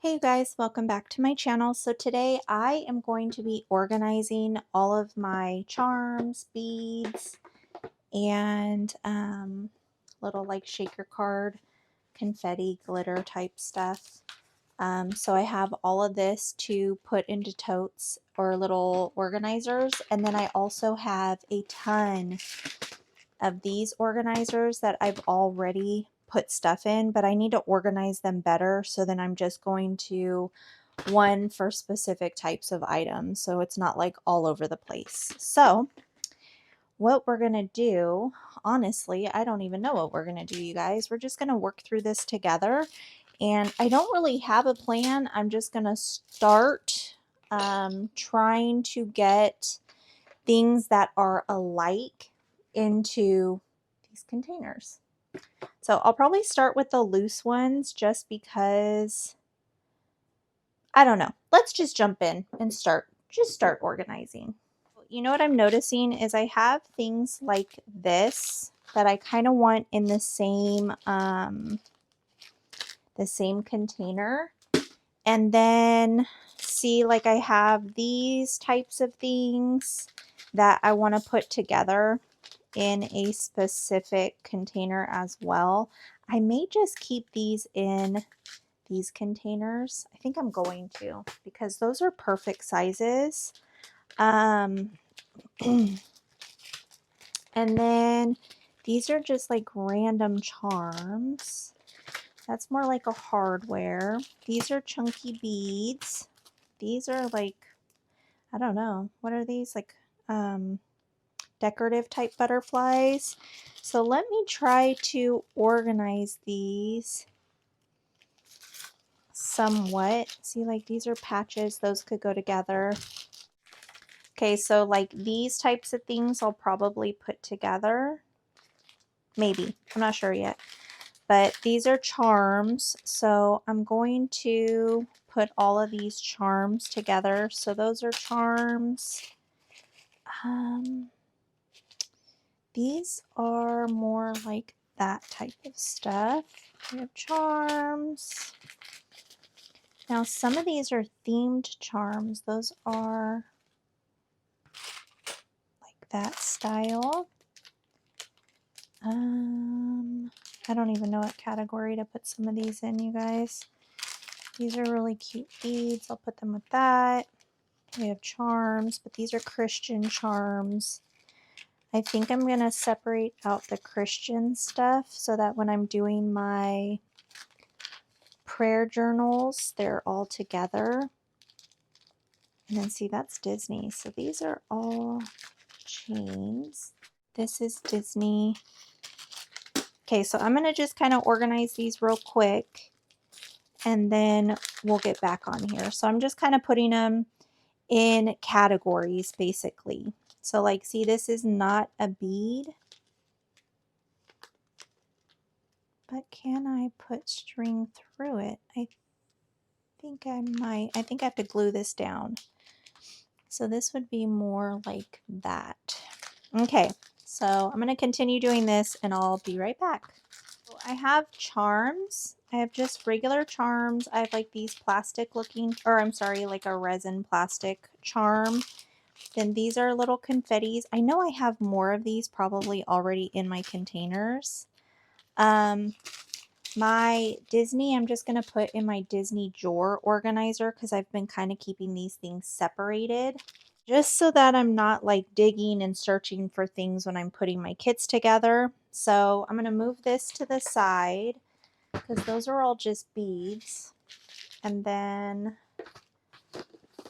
Hey you guys, welcome back to my channel. So today I am going to be organizing all of my charms, beads, and little like shaker card, confetti, glitter type stuff. So I have all of this to put into totes or little organizers, and then I also have a ton of these organizers that I've already put stuff in, but I need to organize them better. So then I'm just going to one for specific types of items, so it's not like all over the place. So what we're gonna do, honestly, I don't even know what we're gonna do, you guys. We're just gonna work through this together, and I don't really have a plan. I'm just gonna start trying to get things that are alike into these containers. So I'll probably start with the loose ones just because I don't know. Let's just jump in and start organizing. You know what I'm noticing is I have things like this that I kind of want in the same container. And then see, like I have these types of things that I want to put together in a specific container as well. I may just keep these in these containers. I think I'm going to, because those are perfect sizes. And then these are just like random charms. That's more like a hardware. These are chunky beads. These are like, I don't know, what are these? Like decorative type butterflies. So let me try to organize these somewhat. See, like these are patches, those could go together. Okay, so like these types of things I'll probably put together. Maybe, I'm not sure yet. But these are charms, so I'm going to put all of these charms together. So those are charms. These are more like that type of stuff. We have charms. Now some of these are themed charms. Those are like that style. I don't even know what category to put some of these in, you guys. These are really cute beads. I'll put them with that. We have charms, but these are Christian charms. I think I'm going to separate out the Christian stuff so that when I'm doing my prayer journals, they're all together. And then see, that's Disney. So these are all chains. This is Disney. Okay, so I'm going to just kind of organize these real quick, and then we'll get back on here. So I'm just kind of putting them in categories, basically. So like, see, this is not a bead, but can I put string through it? I think I might. I think I have to glue this down. So this would be more like that. Okay, so I'm going to continue doing this and I'll be right back. So I have charms. I have just regular charms. I have like these plastic looking, or I'm sorry, like a resin plastic charm. Then these are little confettis. I know I have more of these probably already in my containers. My Disney, I'm just going to put in my Disney drawer organizer because I've been kind of keeping these things separated, just so that I'm not like digging and searching for things when I'm putting my kits together. So I'm going to move this to the side because those are all just beads. And then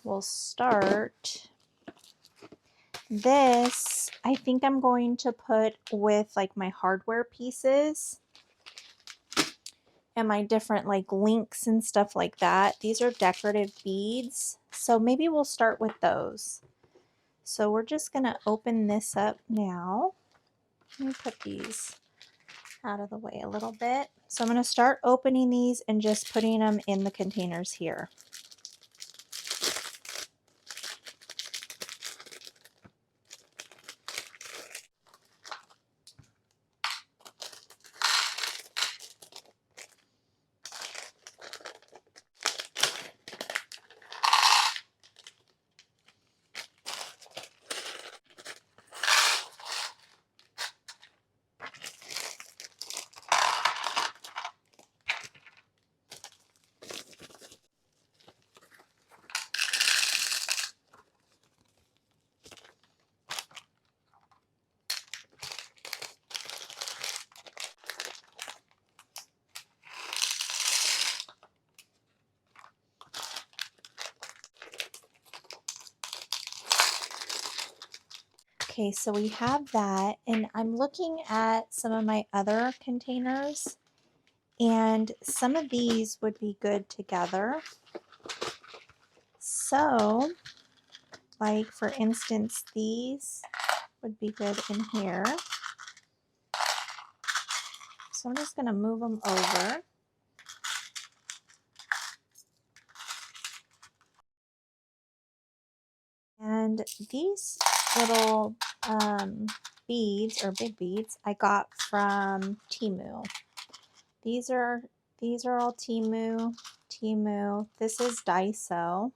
we'll start this. I think I'm going to put with like my hardware pieces and my different like links and stuff like that. These are decorative beads, so maybe we'll start with those. So we're just gonna open this up now. Let me put these out of the way a little bit. So I'm gonna start opening these and just putting them in the containers here. Okay, so we have that, and I'm looking at some of my other containers, and some of these would be good together. So, like for instance, these would be good in here. So I'm just going to move them over. And these little beads, or big beads, I got from Temu. These are all Temu. This is Daiso.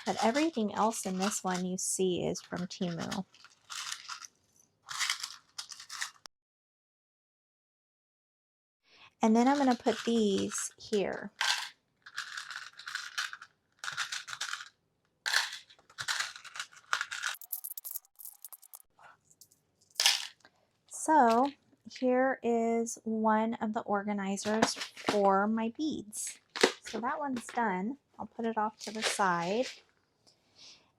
But everything else in this one you see is from Temu. And then I'm going to put these here. So here is one of the organizers for my beads. So that one's done. I'll put it off to the side.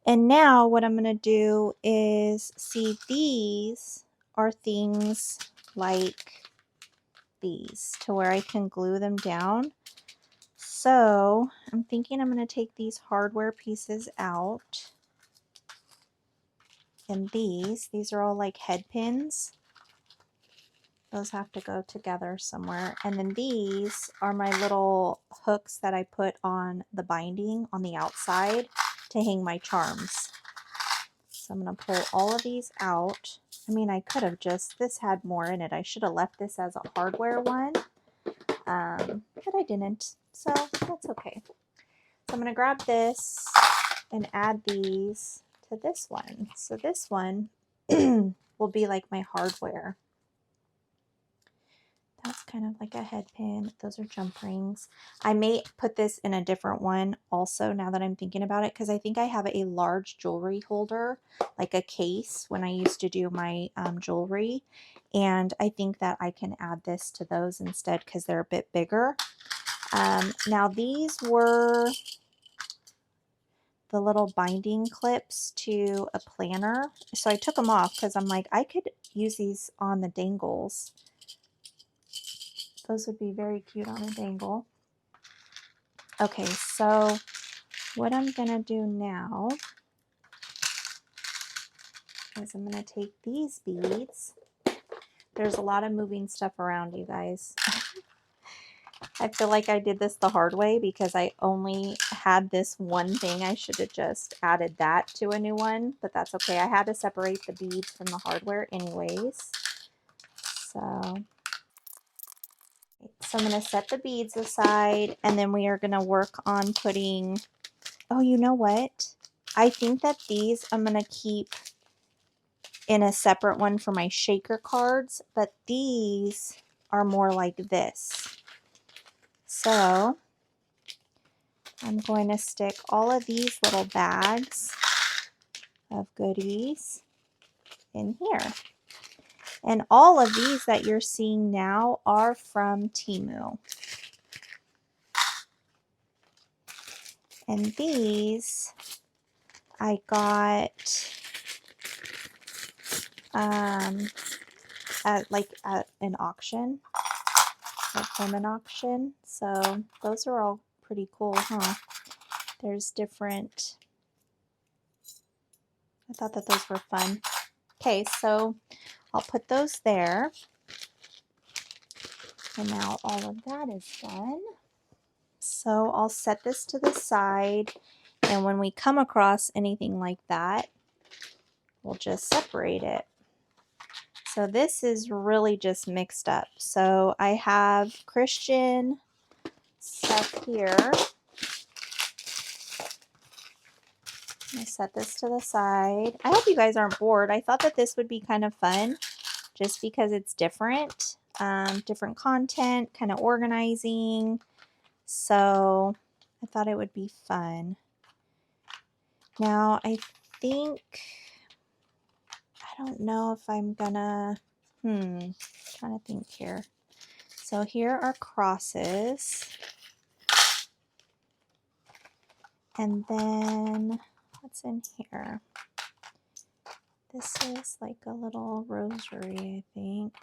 And now what I'm going to do is, see, these are things like these to where I can glue them down. So I'm thinking I'm going to take these hardware pieces out. And these are all like head pins. Those have to go together somewhere. And then these are my little hooks that I put on the binding on the outside to hang my charms. So I'm going to pull all of these out. I mean, I could have just, this had more in it. I should have left this as a hardware one, but I didn't. So that's okay. So I'm going to grab this and add these to this one. So this one will be like my hardware. That's kind of like a head pin. Those are jump rings. I may put this in a different one also now that I'm thinking about it, because I think I have a large jewelry holder, like a case, when I used to do my jewelry. And I think that I can add this to those instead because they're a bit bigger. Now these were the little binding clips to a planner. So I took them off because I'm like, I could use these on the dangles. Those would be very cute on a dangle. Okay, so what I'm going to do now is I'm going to take these beads. There's a lot of moving stuff around, you guys. I feel like I did this the hard way because I only had this one thing. I should have just added that to a new one, but that's okay. I had to separate the beads from the hardware anyways. So I'm going to set the beads aside, and then we are going to work on putting, oh, you know what? I think that these I'm going to keep in a separate one for my shaker cards, but these are more like this. So I'm going to stick all of these little bags of goodies in here. And all of these that you're seeing now are from Temu. And these I got at an auction, from an auction. So those are all pretty cool, huh? There's different, I thought that those were fun. Okay, so I'll put those there. And now all of that is done. So I'll set this to the side, and when we come across anything like that, we'll just separate it. So this is really just mixed up. So I have Christian stuff here. I'm going to set this to the side. I hope you guys aren't bored. I thought that this would be kind of fun just because it's different. Different content, kind of organizing. So I thought it would be fun. Now I think, I don't know if I'm gonna, trying to think here. So here are crosses. And then what's in here? This is like a little rosary, I think.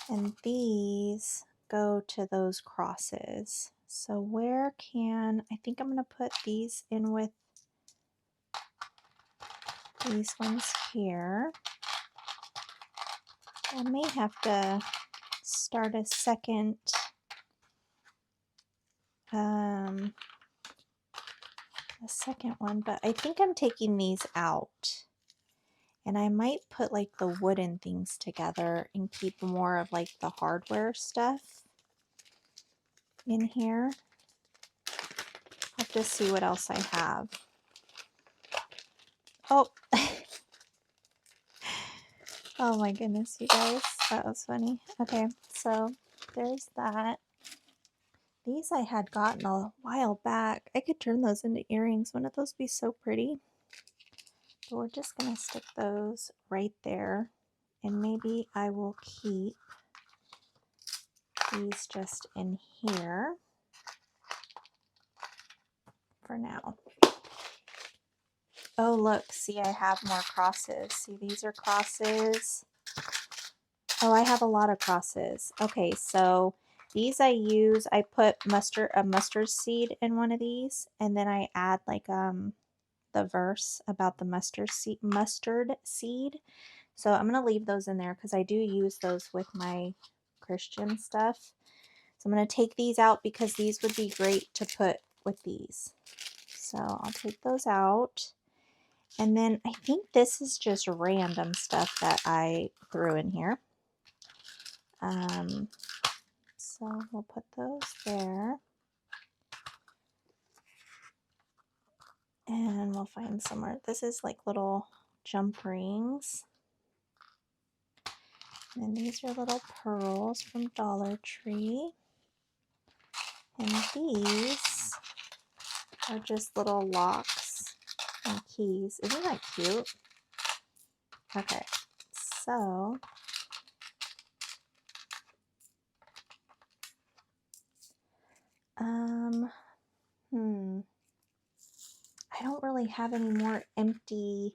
And these go to those crosses. So where can, I think I'm going to put these in with these ones here. I may have to start a second one, but I think I'm taking these out. And I might put like the wooden things together and keep more of like the hardware stuff in here. I'll have to see what else I have. Oh, oh my goodness, you guys, that was funny. Okay, so there's that. These I had gotten a while back. I could turn those into earrings. Wouldn't those be so pretty? But we're just going to stick those right there. And maybe I will keep these just in here for now. Oh, look, see, I have more crosses. See, these are crosses. Oh, I have a lot of crosses. Okay, so these I use, I put a mustard seed in one of these, and then I add like the verse about the mustard seed. So I'm going to leave those in there because I do use those with my Christian stuff. So I'm going to take these out because these would be great to put with these. So I'll take those out. And then I think this is just random stuff that I threw in here. So we'll put those there. And we'll find somewhere. This is like little jump rings. And these are little pearls from Dollar Tree. And these are just little locks and keys. Isn't that cute? Okay, so I don't really have any more empty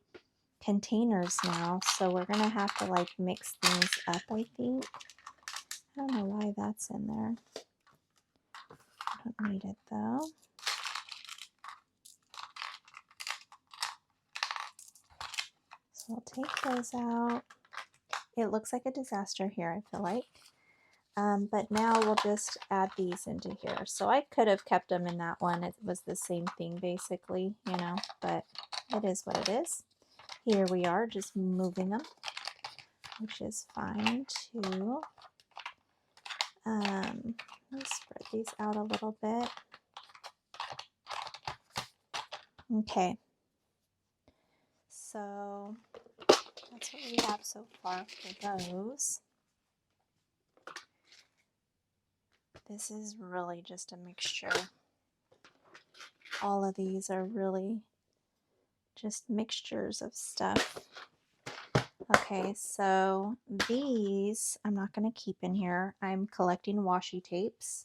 containers now, so we're gonna have to like mix things up, I think. I don't know why that's in there. I don't need it though. So I'll take those out. It looks like a disaster here, I feel like. But now we'll just add these into here. So I could have kept them in that one. It was the same thing basically, you know, but it is what it is. Here we are, just moving them, which is fine too. Let's spread these out a little bit. Okay, so that's what we have so far for those. This is really just a mixture. All of these are really just mixtures of stuff. Okay, so these I'm not going to keep in here. I'm collecting washi tapes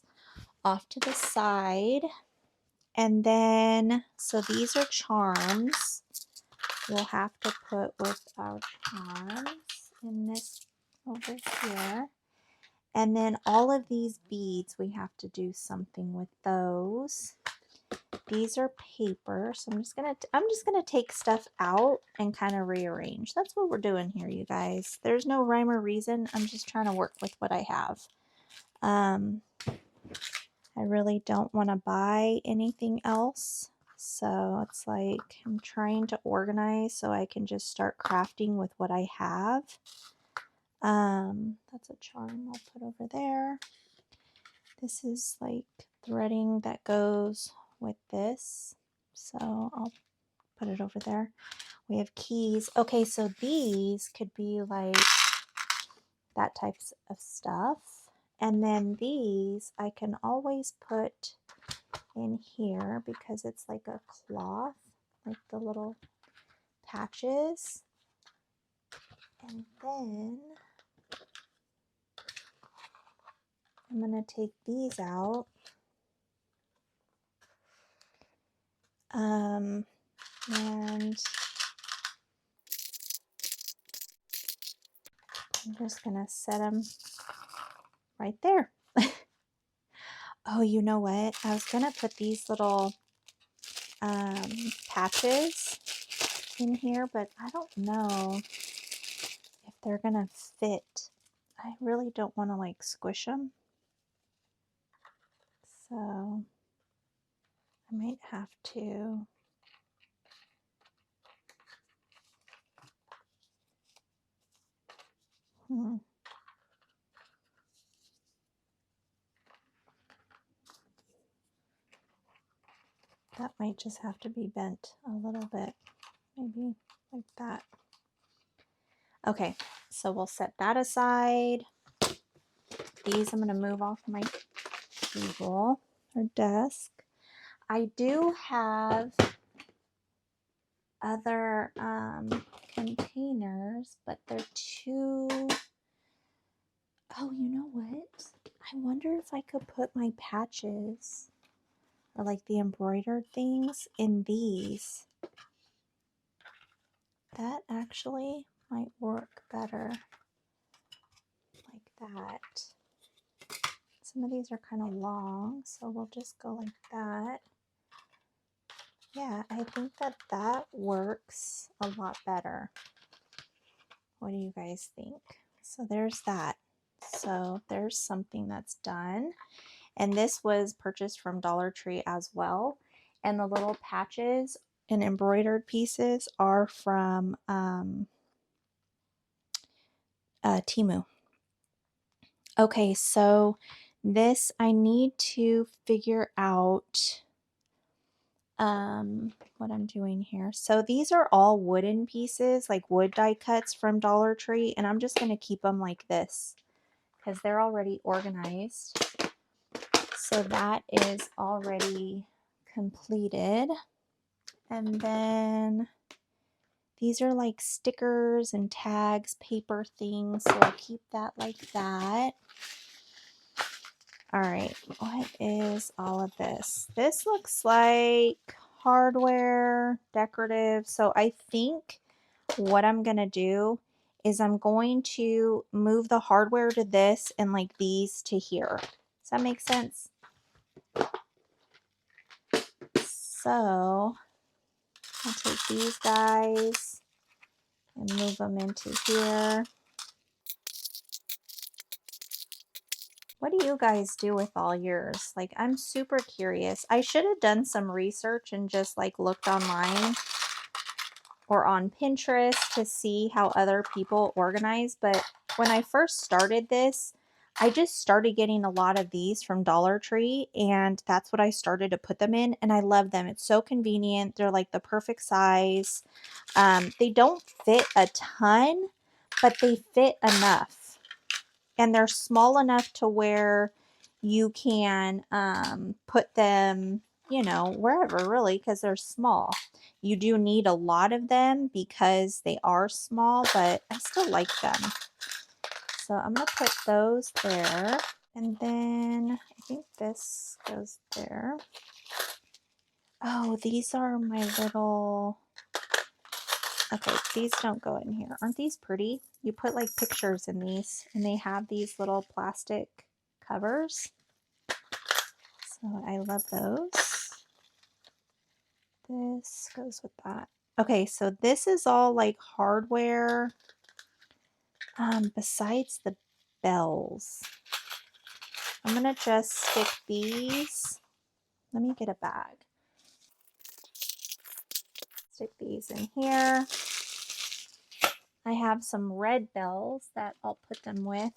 off to the side. And then, so these are charms. We'll have to put with our charms in this over here. And then all of these beads, we have to do something with those. These are paper, so I'm just gonna take stuff out and kind of rearrange. That's what we're doing here, you guys. There's no rhyme or reason. I'm just trying to work with what I have. I really don't want to buy anything else. So it's like I'm trying to organize so I can just start crafting with what I have. That's a charm I'll put over there. This is like threading that goes with this. So I'll put it over there. We have keys. Okay, so these could be like that types of stuff. And then these I can always put in here because it's like a cloth, like the little patches. And then I'm going to take these out. And I'm just gonna set them right there. Oh, you know what? I was gonna put these little patches in here, but I don't know if they're gonna fit. I really don't want to like squish them, so I might have to. That might just have to be bent a little bit, maybe like that. Okay, so we'll set that aside. These I'm going to move off my table or desk. I do have other containers, but they're too... Oh, you know what? I wonder if I could put my patches or like the embroidered things in these. That actually might work better like that. Some of these are kind of long, so we'll just go like that. Yeah, I think that that works a lot better. What do you guys think? So there's that. So there's something that's done. And this was purchased from Dollar Tree as well. And the little patches and embroidered pieces are from Temu. Okay, so this I need to figure out what I'm doing here. So these are all wooden pieces, like wood die cuts from Dollar Tree, and I'm just going to keep them like this because they're already organized. So that is already completed. And then these are like stickers and tags, paper things, so I'll keep that like that. All right, what is all of this? This looks like hardware, decorative. So I think what I'm going to do is I'm going to move the hardware to this and like these to here. Does that make sense? So I'll take these guys and move them into here. What do you guys do with all yours? Like, I'm super curious. I should have done some research and just like looked online or on Pinterest to see how other people organize. But when I first started this, I just started getting a lot of these from Dollar Tree, and that's what I started to put them in, and I love them. It's so convenient. They're like the perfect size. They don't fit a ton, but they fit enough. And they're small enough to where you can put them, you know, wherever really, because they're small. You do need a lot of them because they are small, but I still like them. So I'm going to put those there. And then I think this goes there. Oh, these are my little... Okay, these don't go in here. Aren't these pretty? You put like pictures in these, and they have these little plastic covers. So I love those. This goes with that. Okay, so this is all like hardware besides the bells. I'm gonna just stick these. Let me get a bag. Stick these in here. I have some red bells that I'll put them with.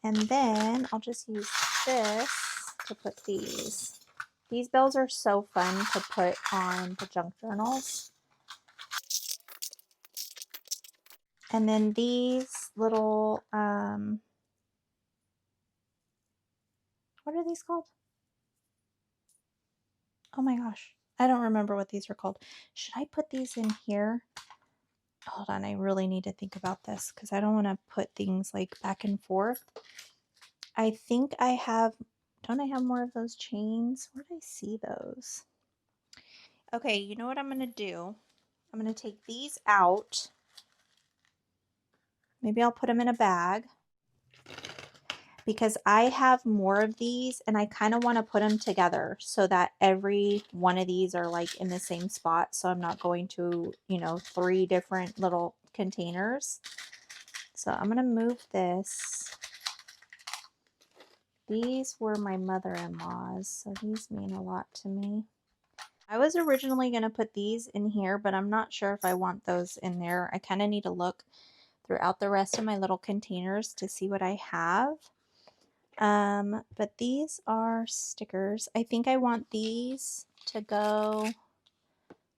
And then I'll just use this to put these. These bells are so fun to put on the junk journals. And then these little, what are these called? Oh my gosh, I don't remember what these are called. Should I put these in here? Hold on, I really need to think about this because I don't want to put things like back and forth. I think I have, don't I have more of those chains? Where did I see those? Okay, you know what I'm going to do? I'm going to take these out. Maybe I'll put them in a bag because I have more of these and I kind of want to put them together so that every one of these are like in the same spot. So I'm not going to, you know, 3 different little containers. So I'm going to move this. These were my mother-in-law's, so these mean a lot to me. I was originally going to put these in here, but I'm not sure if I want those in there. I kind of need to look throughout the rest of my little containers to see what I have. But these are stickers. I think I want these to go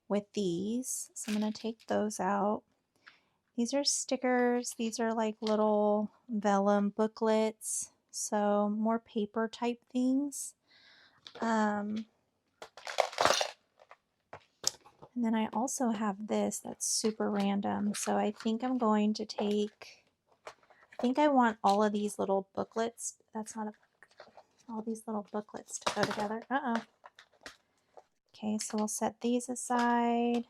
with these. So I'm going to take those out. These are stickers. These are like little vellum booklets. So more paper type things. And then I also have this that's super random. So I think I'm going to take, I think I want all of these little booklets. That's not a book. All these little booklets to go together. Okay, so we'll set these aside.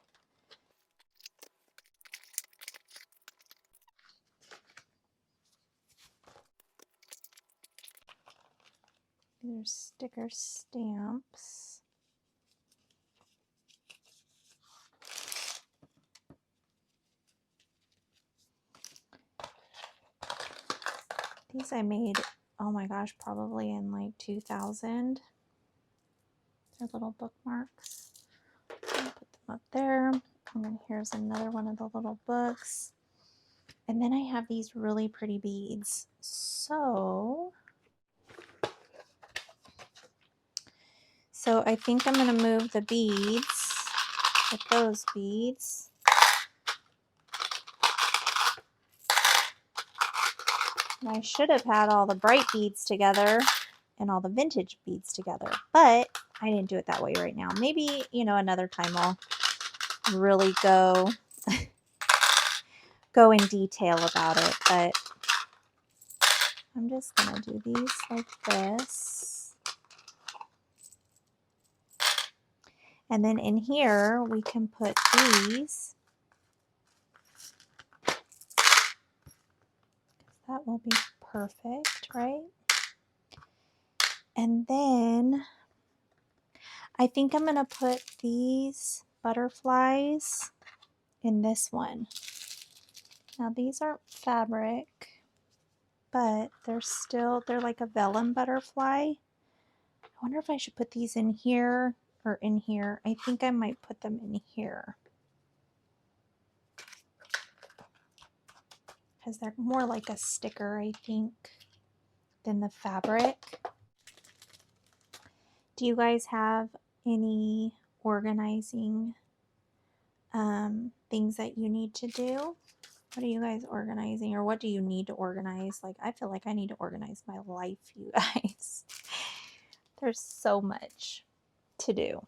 These are sticker stamps. These I made, oh my gosh, probably in like 2000. They're little bookmarks. I'll put them up there. And then here's another one of the little books. And then I have these really pretty beads. So I think I'm going to move the beads with those beads. And I should have had all the bright beads together and all the vintage beads together, but I didn't do it that way right now. Maybe, you know, another time I'll really go in detail about it, but I'm just going to do these like this. And then in here, we can put these. That will be perfect, right? And then I think I'm going to put these butterflies in this one. Now these aren't fabric, but they're like a vellum butterfly. I wonder if I should put these in here or in here. I think I might put them in here, because they're more like a sticker, I think, than the fabric. Do you guys have any organizing things that you need to do? What are you guys organizing, or what do you need to organize? Like, I feel like I need to organize my life, you guys. There's so much to do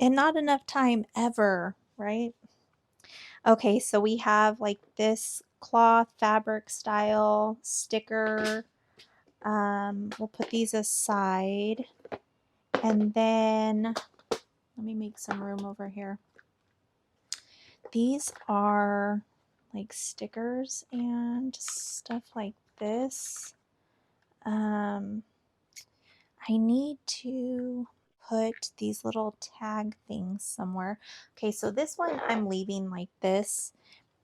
and not enough time ever, right? Okay, so we have like this cloth fabric style sticker. We'll put these aside, and then let me make some room over here. These are like stickers and stuff like this. I need to put these little tag things somewhere. Okay, so this one I'm leaving like this.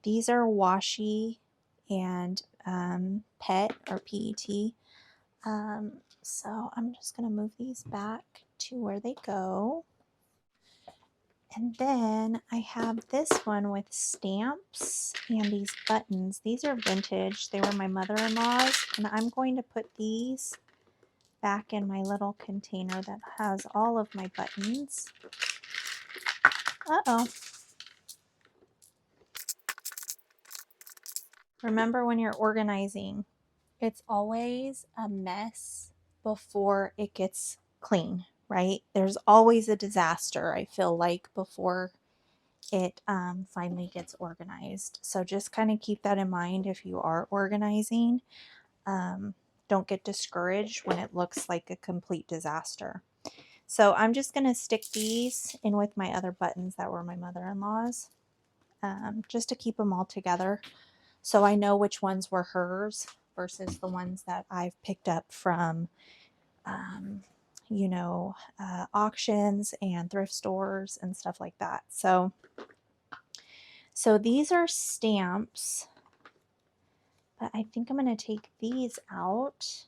These are washi and PET or PET. So I'm just going to move these back to where they go. And then I have this one with stamps and these buttons. These are vintage. They were my mother-in-law's, and I'm going to put these back in my little container that has all of my buttons. Uh-oh. Remember, when you're organizing, it's always a mess before it gets clean, right? There's always a disaster, I feel like, before it finally gets organized. So just kind of keep that in mind if you are organizing. Don't get discouraged when it looks like a complete disaster. So I'm just going to stick these in with my other buttons that were my mother-in-law's, just to keep them all together. So I know which ones were hers versus the ones that I've picked up from, you know, auctions and thrift stores and stuff like that. So these are stamps, but I think I'm going to take these out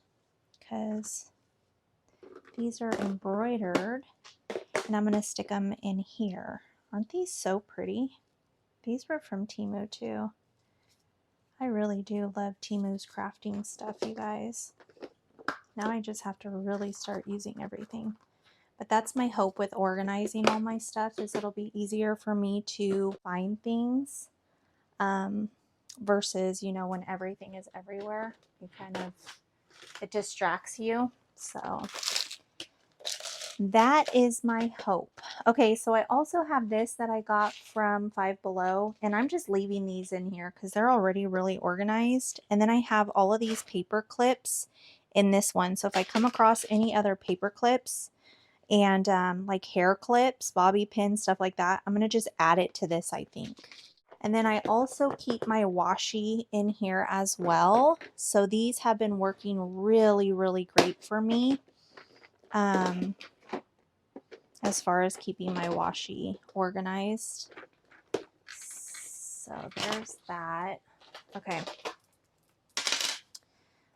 because these are embroidered, and I'm going to stick them in here. Aren't these so pretty? These were from Temu too. I really do love Temu's crafting stuff, you guys. Now I just have to really start using everything. But that's my hope with organizing all my stuff, is it'll be easier for me to find things versus, you know, when everything is everywhere, it distracts you. So that is my hope. Okay, so I also have this that I got from Five Below, and I'm just leaving these in here because they're already really organized. And then I have all of these paper clips in this one. So if I come across any other paper clips and like hair clips, bobby pins, stuff like that, I'm going to just add it to this, I think. And then I also keep my washi in here as well. So these have been working really, really great for me. As far as keeping my washi organized. So there's that. Okay.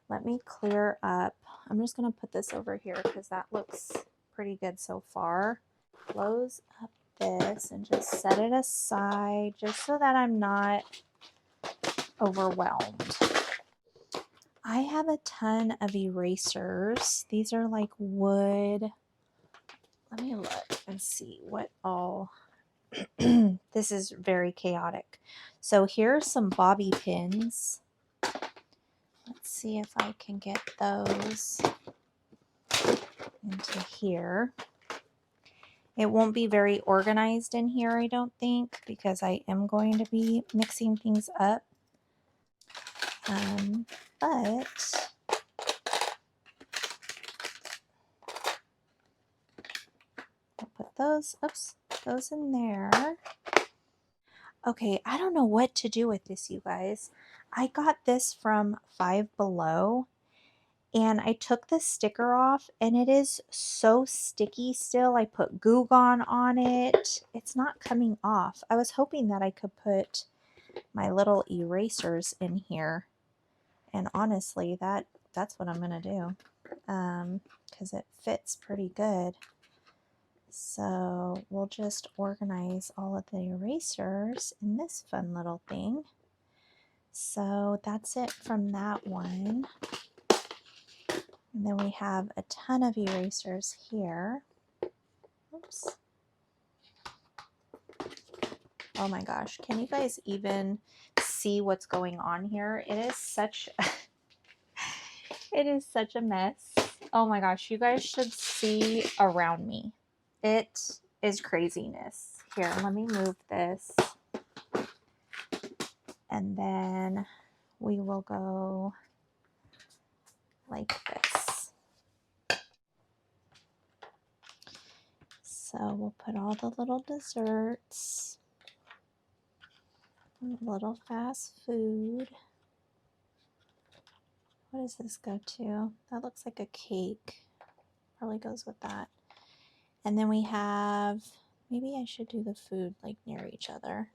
Let me clear up. I'm just going to put this over here because that looks pretty good so far. Close up this and just set it aside just so that I'm not overwhelmed. I have a ton of erasers. These are like wood. Let me look and see what all. This is very chaotic. So here's some bobby pins. Let's see if I can get those into here. It won't be very organized in here, I don't think, because I am going to be mixing things up. But I'll put those in there. Okay, I don't know what to do with this, you guys. I got this from Five Below, and I took the sticker off, and it is so sticky still. I put Goo Gone on it. It's not coming off. I was hoping that I could put my little erasers in here, and honestly, that's what I'm going to do, because it fits pretty good. So we'll just organize all of the erasers in this fun little thing. So that's it from that one. And then we have a ton of erasers here. Oops. Oh my gosh, can you guys even see what's going on here? It is such it is such a mess. Oh my gosh, you guys should see around me. It is craziness. Here, let me move this. And then we will go like this. So we'll put all the little desserts, a little fast food. What does this go to? That looks like a cake. Probably goes with that. And then we have, maybe I should do the food like near each other.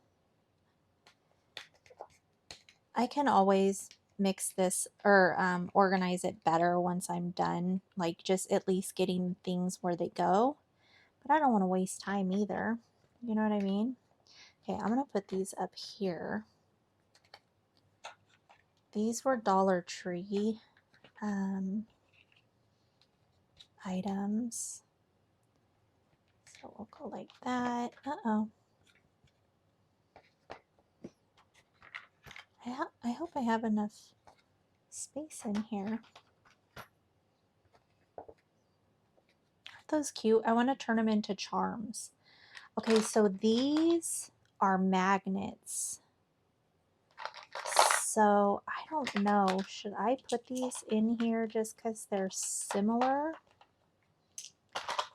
I can always mix this or organize it better once I'm done, like just at least getting things where they go. But I don't want to waste time either. You know what I mean? Okay, I'm going to put these up here. These were Dollar Tree items. So we'll go like that. Uh-oh. I hope I have enough space in here. Aren't those cute? I want to turn them into charms. Okay, so these are magnets. So I don't know. Should I put these in here just because they're similar?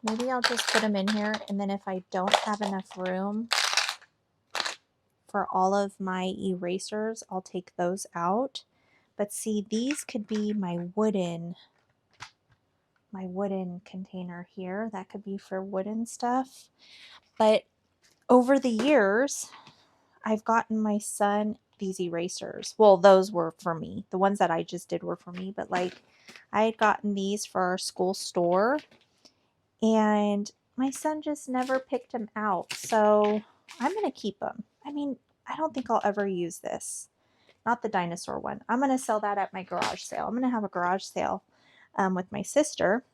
Maybe I'll just put them in here, and then if I don't have enough room for all of my erasers, I'll take those out. But see, these could be my wooden container here. That could be for wooden stuff. But over the years, I've gotten my son these erasers. Well, those were for me. The ones that I just did were for me, but like I had gotten these for our school store, and my son just never picked them out. So I'm going to keep them. I mean, I don't think I'll ever use this. Not the dinosaur one. I'm going to sell that at my garage sale. I'm going to have a garage sale with my sister.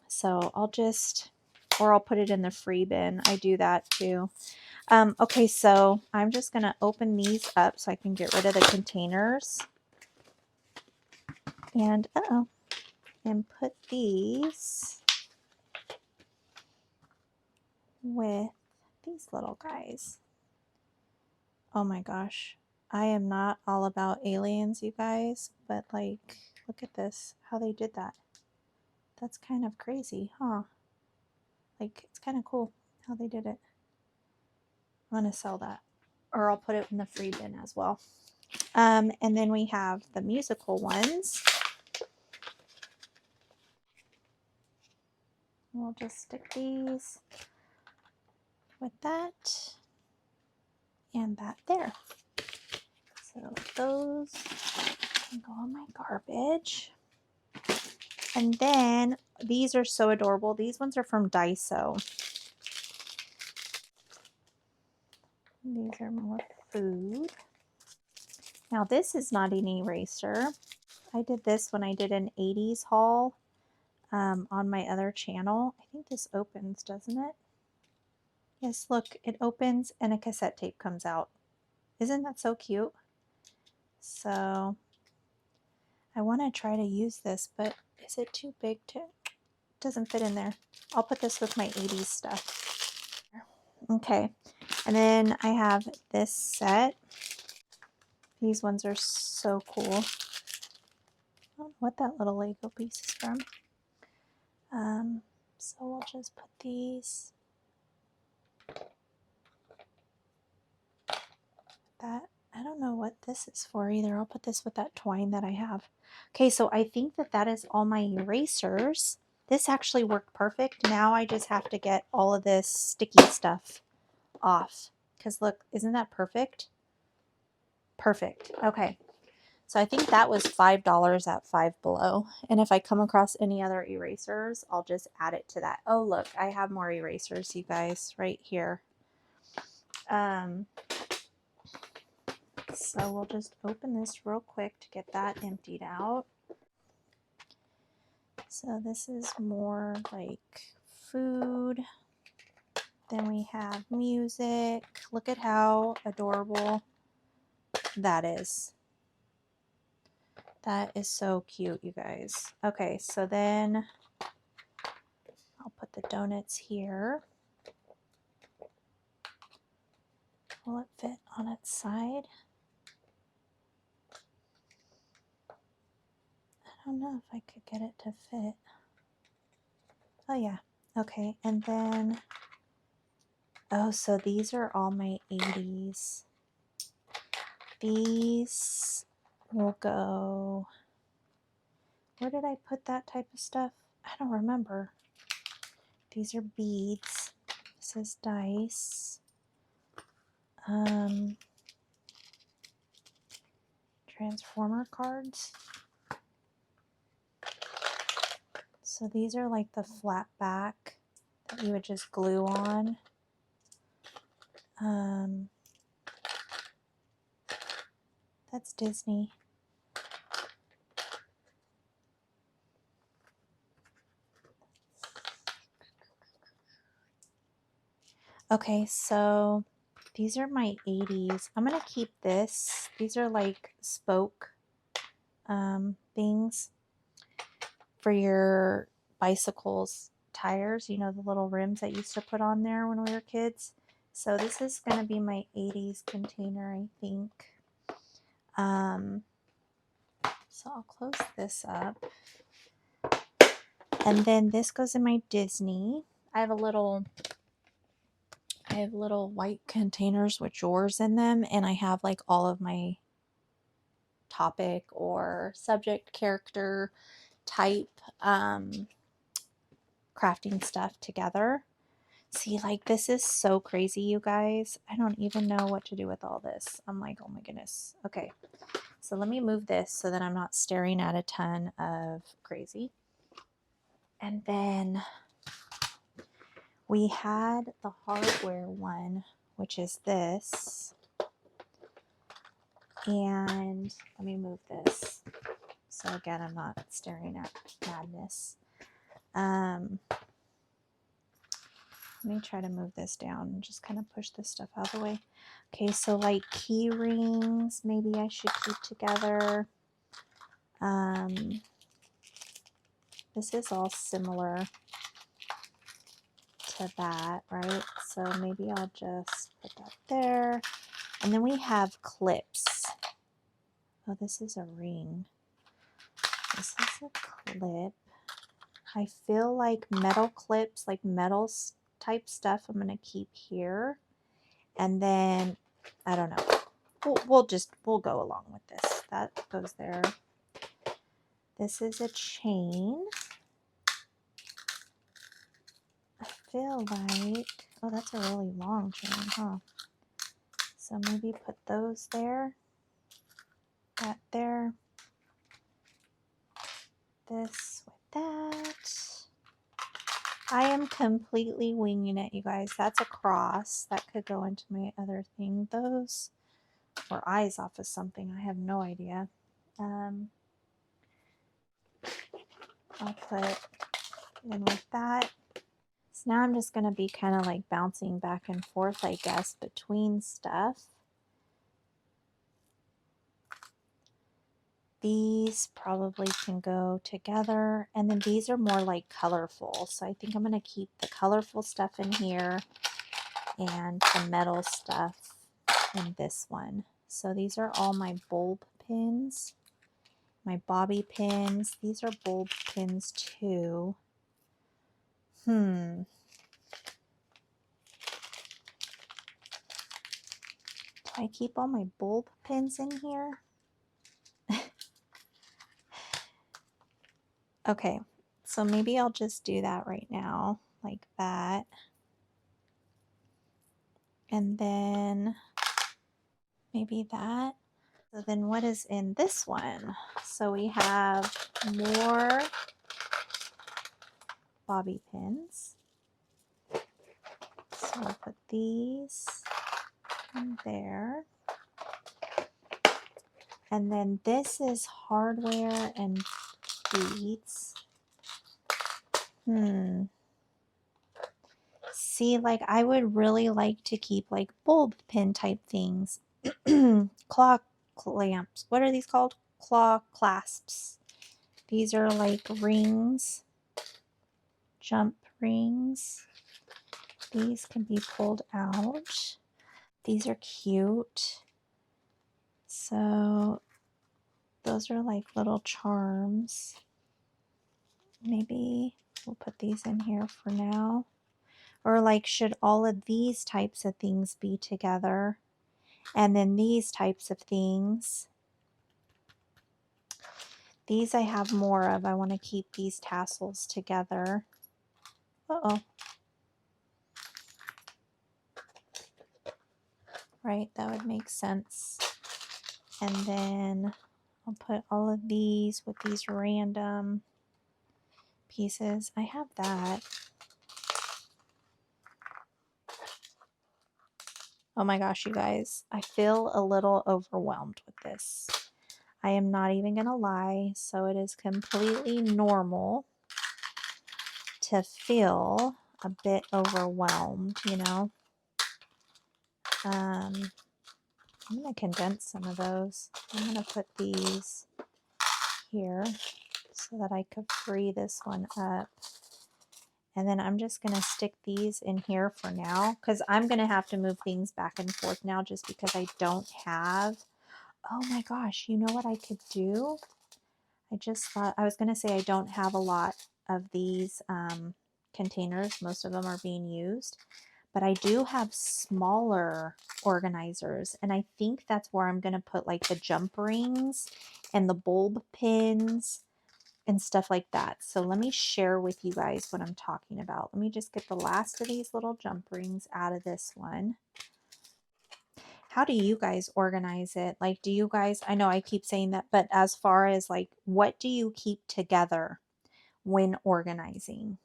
So I'll just, or I'll put it in the free bin. I do that too. Okay, so I'm just going to open these up so I can get rid of the containers. And, and put these with these little guys. Oh my gosh. I am not all about aliens, you guys, but like, look at this, how they did that. That's kind of crazy, huh? Like, it's kind of cool how they did it. I'm going to sell that, or I'll put it in the free bin as well. And then we have the musical ones. We'll just stick these with that and that there. So those can go on my garbage. And then these are so adorable. These ones are from Daiso. These are more food. Now this is not an eraser. I did this when I did an 80s haul on my other channel. I think this opens, doesn't it? Yes, look, it opens and a cassette tape comes out. Isn't that so cute? So I want to try to use this, but is it too big to? It doesn't fit in there. I'll put this with my 80s stuff. Okay, and then I have this set. These ones are so cool. I don't know what that little Lego piece is from. So we'll just put these. That, I don't know what this is for either. I'll put this with that twine that I have. Okay, so I think that that is all my erasers. This actually worked perfect. Now I just have to get all of this sticky stuff off. Because look, isn't that perfect? Perfect. Okay. So I think that was $5 at Five Below. And if I come across any other erasers, I'll just add it to that. Oh, look, I have more erasers, you guys, right here. So we'll just open this real quick to get that emptied out. So this is more like food. Then we have music. Look at how adorable that is. That is so cute, you guys. Okay, so then I'll put the donuts here. Will it fit on its side? I don't know if I could get it to fit. Oh yeah, okay, and then, oh, so these are all my 80s. These will go, where did I put that type of stuff? I don't remember. These are beads. This is dice. Transformer cards. So these are like the flat back that you would just glue on. That's Disney. Okay, so these are my 80s. I'm going to keep this. These are like spoke things for your bicycle's tires. You know, the little rims that used to put on there when we were kids. So this is going to be my 80s container, I think. So I'll close this up. And then this goes in my Disney. I have little white containers with drawers in them, and I have like all of my topic or subject character type crafting stuff together. See, like, this is so crazy, you guys. I don't even know what to do with all this. I'm like, oh my goodness. Okay, so let me move this so that I'm not staring at a ton of crazy. And then we had the hardware one, which is this. And let me move this. So again, I'm not staring at madness. Let me try to move this down and just kind of push this stuff out of the way. Okay, so like key rings, maybe I should keep together. This is all similar to that, right? So maybe I'll just put that there. And then we have clips. Oh, this is a ring. This is a clip. I feel like metal clips, like metal type stuff, I'm going to keep here. And then, I don't know. We'll go along with this. That goes there. This is a chain. I feel like, oh, that's a really long chain, huh? So maybe put those there. That there. This with that. I am completely winging it, you guys. That's a cross. That could go into my other thing. Those were eyes off of something. I have no idea. I'll put in with that. So now I'm just going to be kind of like bouncing back and forth, I guess, between stuff. These probably can go together. And then these are more like colorful. So I think I'm going to keep the colorful stuff in here and the metal stuff in this one. So these are all my bulb pins, my bobby pins. These are bulb pins too. Do I keep all my bulb pins in here? Okay, so maybe I'll just do that right now, like that. And then maybe that. So then what is in this one? So we have more bobby pins. So I'll put these in there. And then this is hardware and beads. See, like I would really like to keep like bulb pin type things. Claw clamps. What are these called? Claw clasps. These are like rings. Jump rings. These can be pulled out. These are cute. So those are like little charms. Maybe we'll put these in here for now. Or like, should all of these types of things be together? And then these types of things. These I have more of. I want to keep these tassels together. Uh-oh. Right, that would make sense. And then I'll put all of these with these random pieces. I have that. Oh my gosh, you guys. I feel a little overwhelmed with this. I am not even going to lie. So it is completely normal to feel a bit overwhelmed, you know. I'm going to condense some of those. I'm going to put these here so that I could free this one up. And then I'm just going to stick these in here for now because I'm going to have to move things back and forth now just because I don't have. Oh my gosh, you know what I could do? I just thought, I was going to say I don't have a lot of these containers. Most of them are being used, but I do have smaller organizers, and I think that's where I'm going to put like the jump rings and the bulb pins and stuff like that. So let me share with you guys what I'm talking about. Let me just get the last of these little jump rings out of this one. How do you guys organize it? Like, do you guys, I know I keep saying that, but as far as like, what do you keep together when organizing?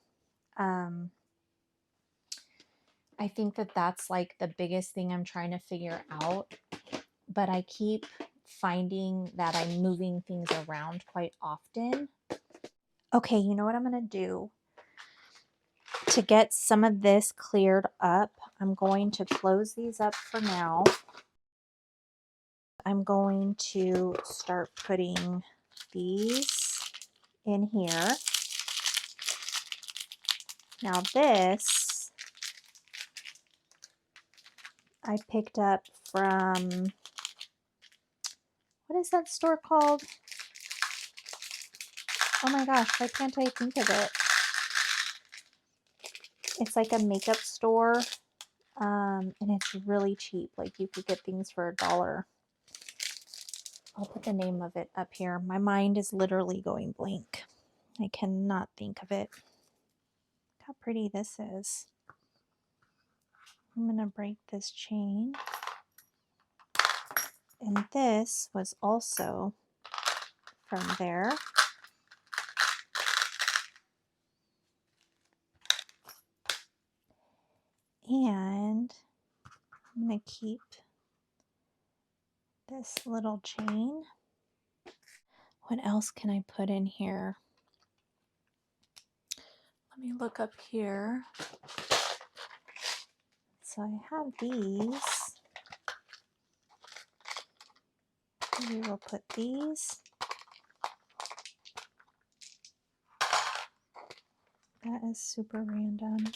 I think that that's like the biggest thing I'm trying to figure out, but I keep finding that I'm moving things around quite often. Okay, you know what I'm going to do? To get some of this cleared up, I'm going to close these up for now. I'm going to start putting these in here. Now this I picked up from, what is that store called? Oh my gosh, why can't I think of it? It's like a makeup store, and it's really cheap. Like you could get things for $1. I'll put the name of it up here. My mind is literally going blank. I cannot think of it. Look how pretty this is. I'm going to break this chain. And this was also from there. And I'm going to keep this little chain. What else can I put in here? Let me look up here. So I have these. Maybe we'll put these. That is super random.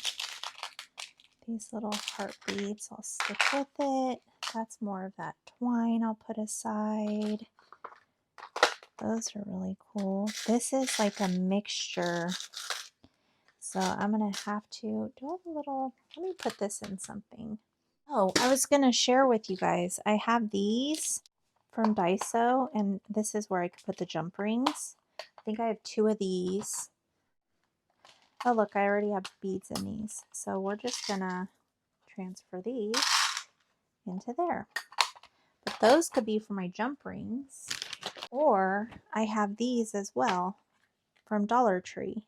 These little heart beads, I'll stick with it. That's more of that twine I'll put aside. Those are really cool. This is like a mixture. So I'm going to have to do a little, let me put this in something. Oh, I was going to share with you guys. I have these from Daiso, and this is where I could put the jump rings. I think I have 2 of these. Oh, look, I already have beads in these. So we're just going to transfer these into there. But those could be for my jump rings. Or I have these as well from Dollar Tree.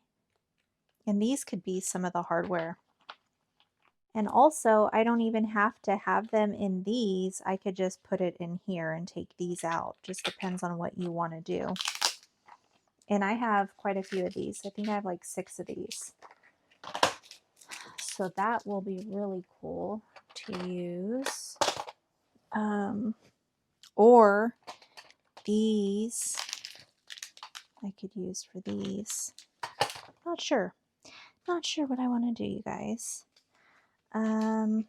And these could be some of the hardware. And also, I don't even have to have them in these. I could just put it in here and take these out. Just depends on what you want to do. And I have quite a few of these. I think I have like 6 of these. So that will be really cool to use. Or these I could use for these. Not sure. Not sure what I want to do, you guys. I'm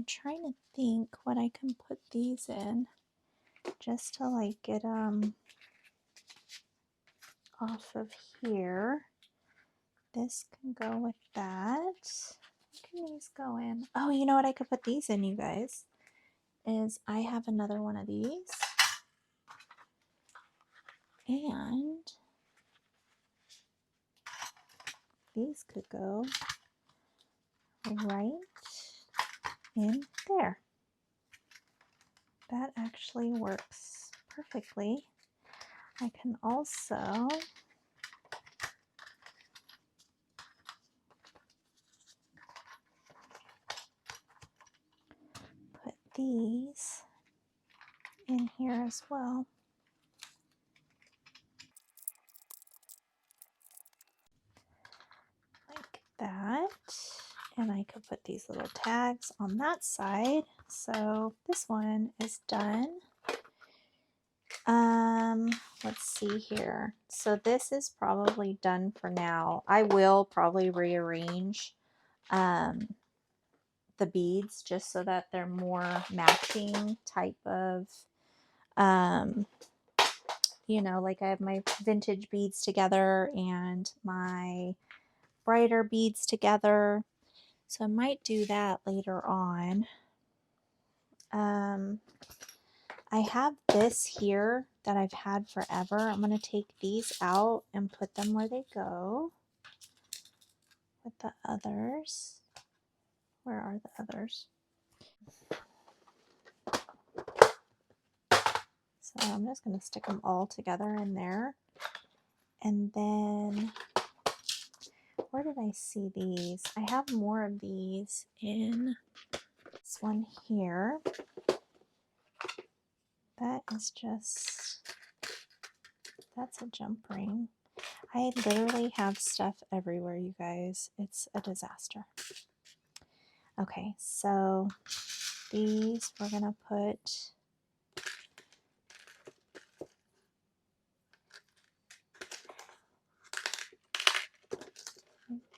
trying to think what I can put these in just to like get off of here. This can go with that. What can these go in? Oh, you know what I could put these in, you guys, is I have another one of these. And these could go right in there. That actually works perfectly. I can also put these in here as well. Like that. And I could put these little tags on that side. So this one is done. Let's see here. So this is probably done for now. I will probably rearrange the beads just so that they're more matching type of, you know, like I have my vintage beads together and my brighter beads together. So I might do that later on. I have this here that I've had forever. I'm going to take these out and put them where they go with the others. Where are the others? So I'm just going to stick them all together in there. And then, where did I see these? I have more of these in this one here. That is just, that's a jump ring. I literally have stuff everywhere, you guys. It's a disaster. Okay, so these we're going to put,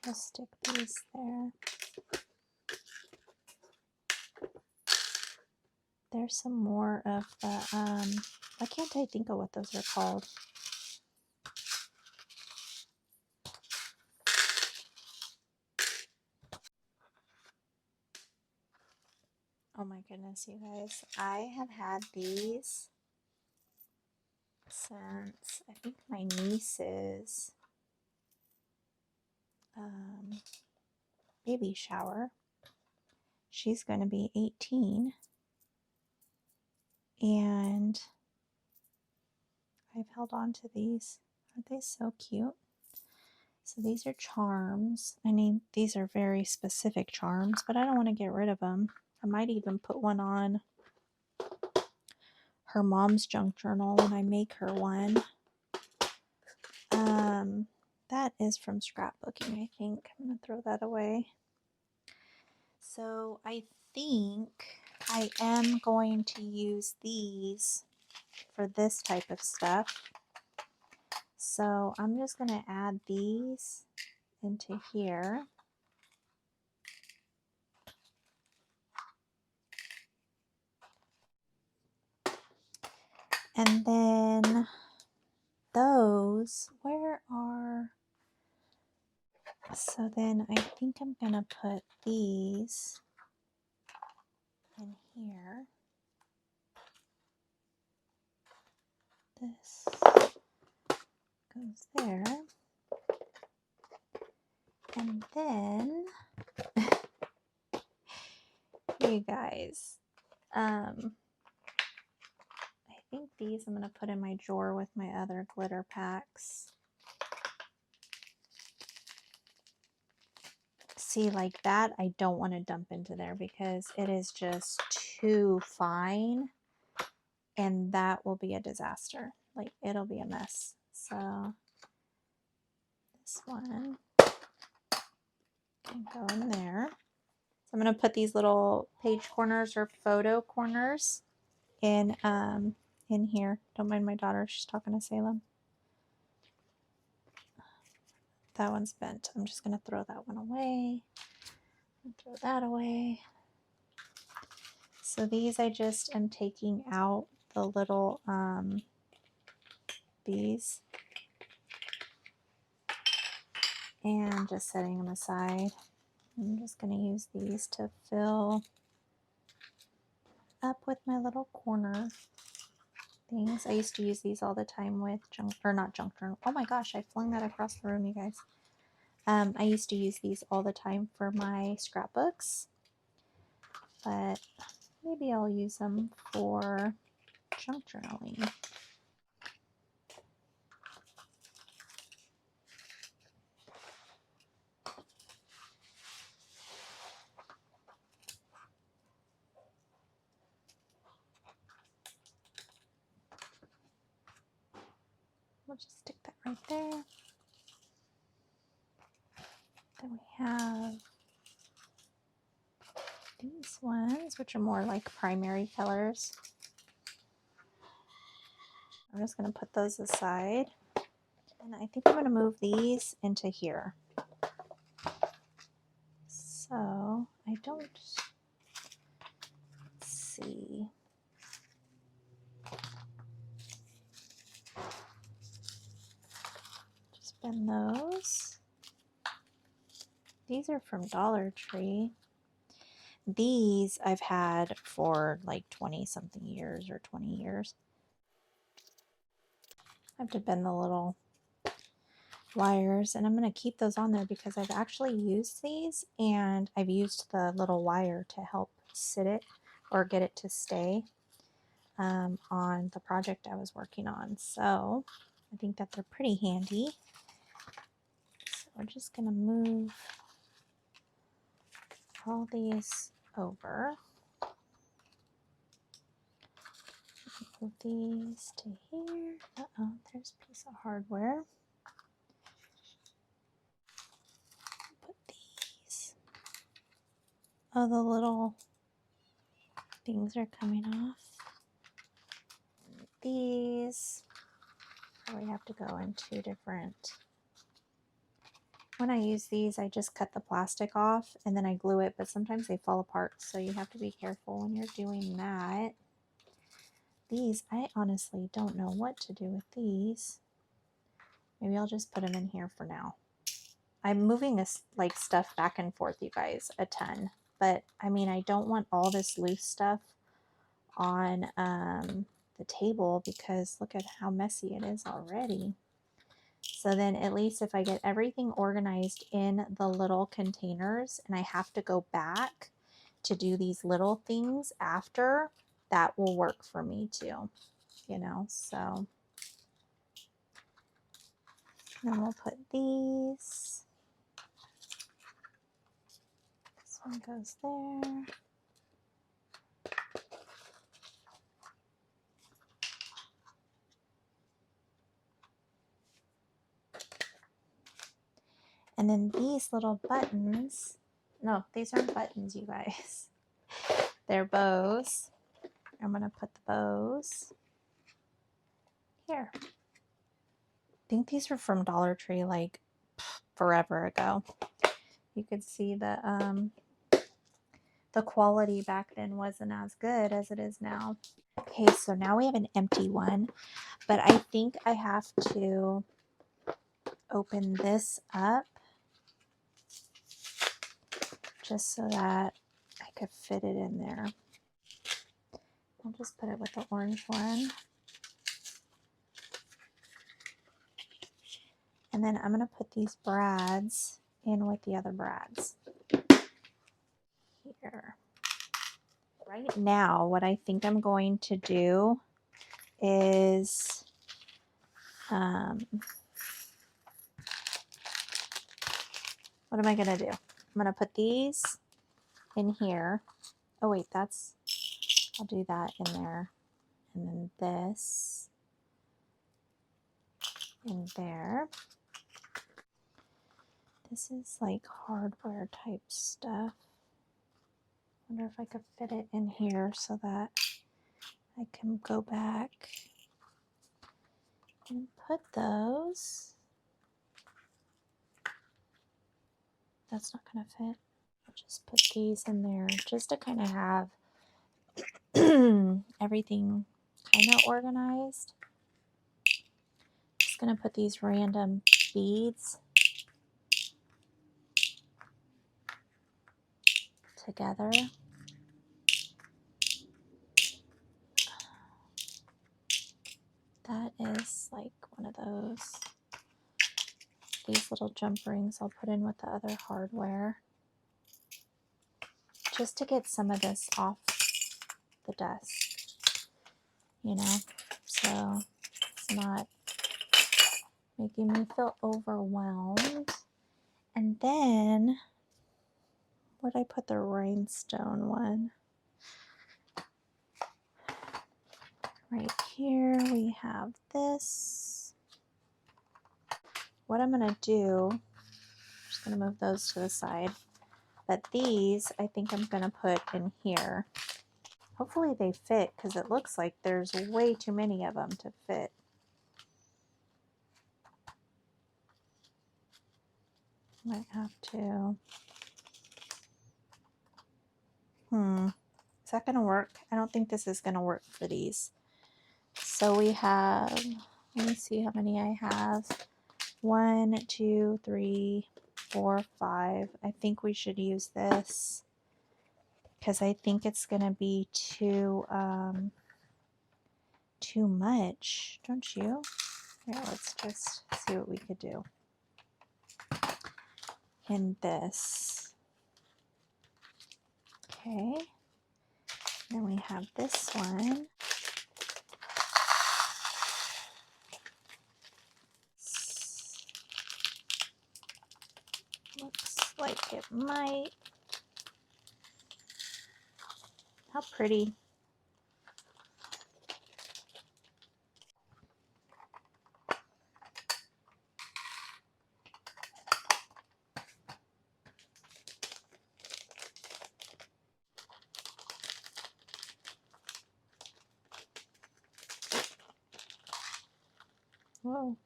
just stick these there. There's some more of the, why can't I think of what those are called? Oh my goodness, you guys. I have had these since, I think, my niece's baby shower. She's going to be 18. And I've held on to these. Aren't they so cute? So these are charms. I mean, these are very specific charms, but I don't want to get rid of them. I might even put one on her mom's junk journal when I make her one. That is from scrapbooking, I think. I'm going to throw that away. So I think I am going to use these for this type of stuff. So I'm just going to add these into here. And then those, where are, so then I think I'm going to put these in here. This goes there. And then, you guys, I think these I'm going to put in my drawer with my other glitter packs. See, like that, I don't want to dump into there because it is just too fine. And that will be a disaster. Like, it'll be a mess. So this one can go in there. So I'm going to put these little page corners or photo corners in here. Don't mind my daughter. She's talking to Salem. That one's bent. I'm just going to throw that one away. And throw that away. So these I just am taking out the little these and just setting them aside. I'm just going to use these to fill up with my little corner things. I used to use these all the time with not junk journal. Oh my gosh, I flung that across the room, you guys. I used to use these all the time for my scrapbooks, but maybe I'll use them for junk journaling. We'll just stick that right there. Then we have these ones, which are more like primary colors. I'm just going to put those aside. And I think I'm going to move these into here. So I don't see. Just bend those. These are from Dollar Tree. These I've had for like 20 something years or 20 years. I have to bend the little wires, and I'm going to keep those on there because I've actually used these, and I've used the little wire to help sit it or get it to stay on the project I was working on. So I think that they're pretty handy. So we're just going to move all these over. Move these to here. Uh-oh, there's a piece of hardware. Put these. Oh, the little things are coming off. These probably have to go in two different. When I use these, I just cut the plastic off and then I glue it, but sometimes they fall apart, so you have to be careful when you're doing that. These, I honestly don't know what to do with these. Maybe I'll just put them in here for now. I'm moving this like stuff back and forth, you guys, a ton. But I mean, I don't want all this loose stuff on the table because look at how messy it is already. So then at least if I get everything organized in the little containers and I have to go back to do these little things after, that will work for me too, you know. So then we'll put these. This one goes there. And then these little buttons, no, these aren't buttons, you guys. They're bows. I'm going to put the bows here. I think these were from Dollar Tree like forever ago. You could see the quality back then wasn't as good as it is now. Okay, so now we have an empty one, but I think I have to open this up just so that I could fit it in there. I'll just put it with the orange one. And then I'm going to put these brads in with the other brads. Here. Right now, what I think I'm going to do is what am I going to do? I'm going to put these in here. Oh wait, I'll do that in there. And then this in there. This is like hardware type stuff. Wonder if I could fit it in here so that I can go back and put those. That's not going to fit. I'll just put these in there just to kind of have everything kind of organized. Just going to put these random beads together. That is like one of those. These little jump rings I'll put in with the other hardware just to get some of this off the desk, you know, so it's not making me feel overwhelmed. And then where'd I put the rhinestone one? Right here we have this. What I'm going to do, I'm just going to move those to the side, but these I think I'm going to put in here. Hopefully they fit because it looks like there's way too many of them to fit. Might have to. Is that going to work? I don't think this is going to work for these. So we have, let me see how many I have. 1, 2, 3, 4, 5. I think we should use this because I think it's going to be too much, don't you? Here, let's just see what we could do in this. Okay, then we have this one. Looks like it might. How pretty. Whoa.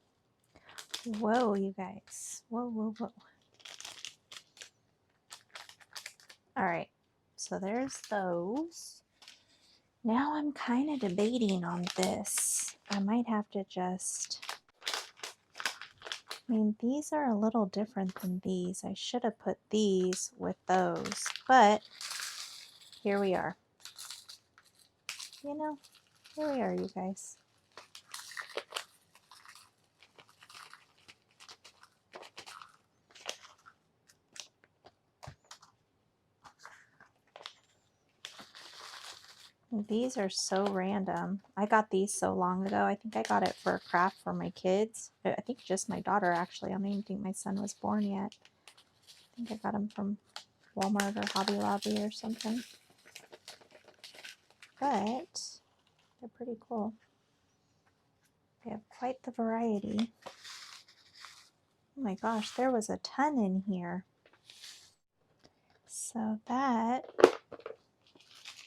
Whoa, you guys. Whoa, whoa, whoa. All right, so there's those. Now I'm kind of debating on this. I might have to just, I mean, these are a little different than these. I should have put these with those, but here we are. You know, here we are, you guys. These are so random. I got these so long ago. I think I got it for a craft for my kids. I think just my daughter, actually. I don't even think my son was born yet. I think I got them from Walmart or Hobby Lobby or something. But they're pretty cool. They have quite the variety. Oh my gosh, there was a ton in here. So that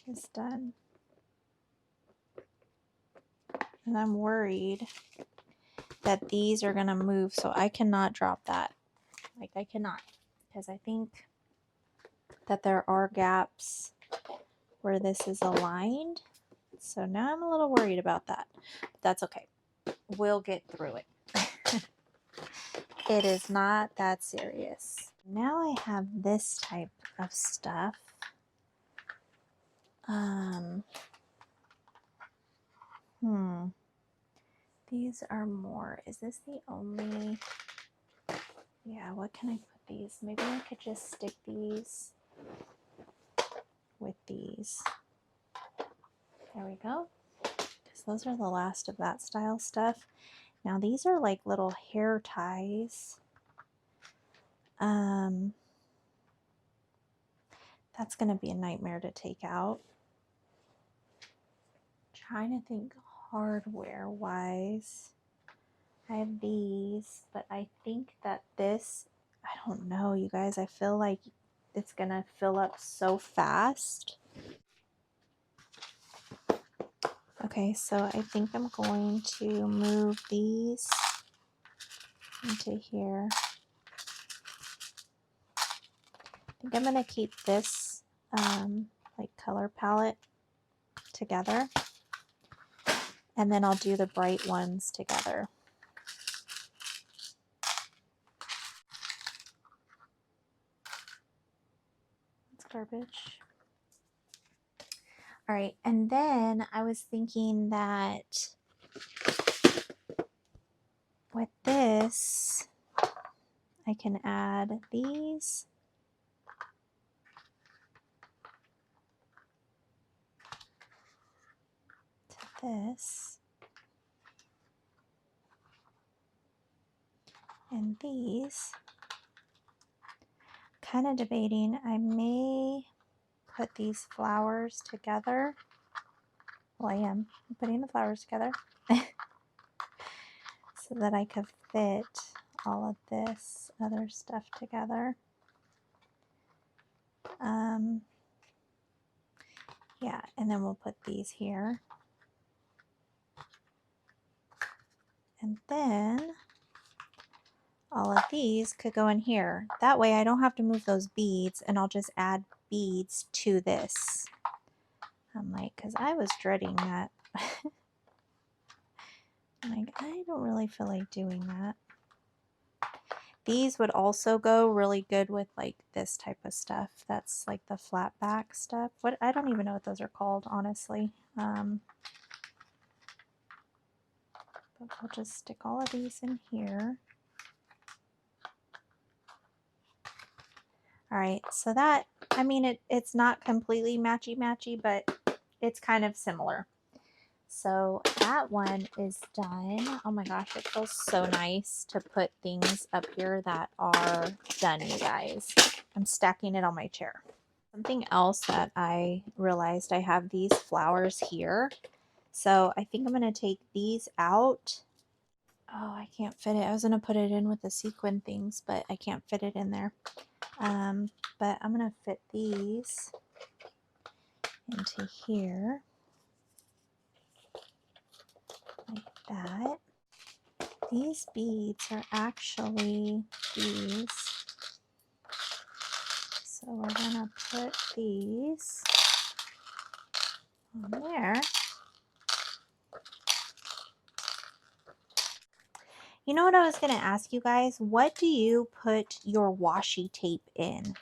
is done. And I'm worried that these are going to move, so I cannot drop that. Like, I cannot, because I think that there are gaps where this is aligned. So now I'm a little worried about that. But that's okay. We'll get through it. It is not that serious. Now I have this type of stuff. These are more. Is this the only? Yeah, what can I put these? Maybe I could just stick these with these. There we go. Because those are the last of that style stuff. Now these are like little hair ties. That's going to be a nightmare to take out. Trying to think hardware wise. I have these, but I think that this, I don't know, you guys, I feel like it's going to fill up so fast. Okay, so I think I'm going to move these into here. I think I'm going to keep this like color palette together, and then I'll do the bright ones together. That's garbage. All right, and then I was thinking that with this, I can add these. To this. And these. Kind of debating, I may put these flowers together. Well, I am. I'm putting the flowers together. So that I could fit all of this other stuff together. Yeah, and then we'll put these here. And then all of these could go in here. That way I don't have to move those beads, and I'll just add beads to this. I'm like, because I was dreading that. I'm like, I don't really feel like doing that. These would also go really good with like this type of stuff. That's like the flat back stuff. What, I don't even know what those are called, honestly. But I'll just stick all of these in here. All right, so that, I mean, it's not completely matchy-matchy, but it's kind of similar. So that one is done. Oh my gosh, it feels so nice to put things up here that are done, you guys. I'm stacking it on my chair. Something else that I realized, I have these flowers here. So I think I'm going to take these out. Oh, I can't fit it. I was going to put it in with the sequin things, but I can't fit it in there. But I'm going to fit these into here like that. These beads are actually these. So we're going to put these on there. You know what I was going to ask you guys? What do you put your washi tape in?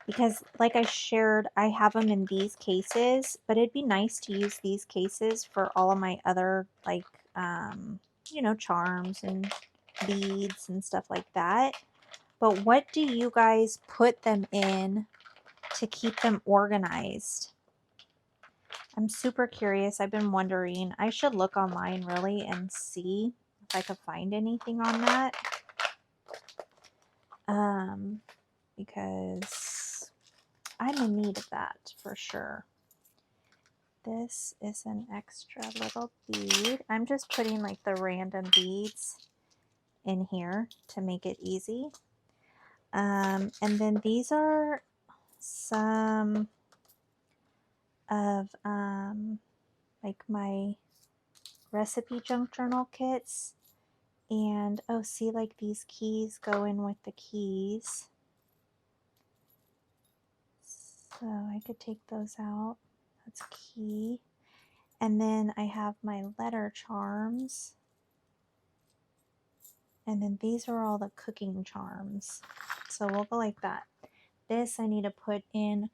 Because like I shared, I have them in these cases, but it'd be nice to use these cases for all of my other, like, you know, charms and beads and stuff like that. But what do you guys put them in to keep them organized? I'm super curious. I've been wondering. I should look online really and see if I could find anything on that. Because I'm in need of that for sure. This is an extra little bead. I'm just putting like the random beads in here to make it easy. And then these are some of like my recipe junk journal kits. And oh, see, like these keys go in with the keys. So I could take those out. That's key. And then I have my letter charms. And then these are all the cooking charms. So we'll go like that. This I need to put in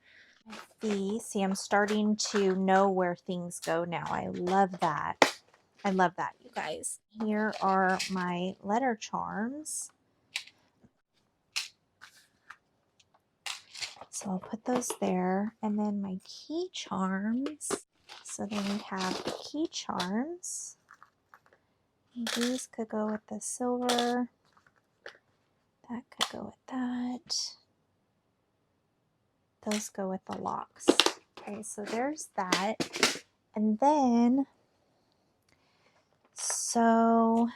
these. See, I'm starting to know where things go now. I love that. I love that, you guys. Here are my letter charms. So I'll put those there. And then my key charms. So then we have the key charms. And these could go with the silver. That could go with that. Those go with the locks. Okay, so there's that. And then, so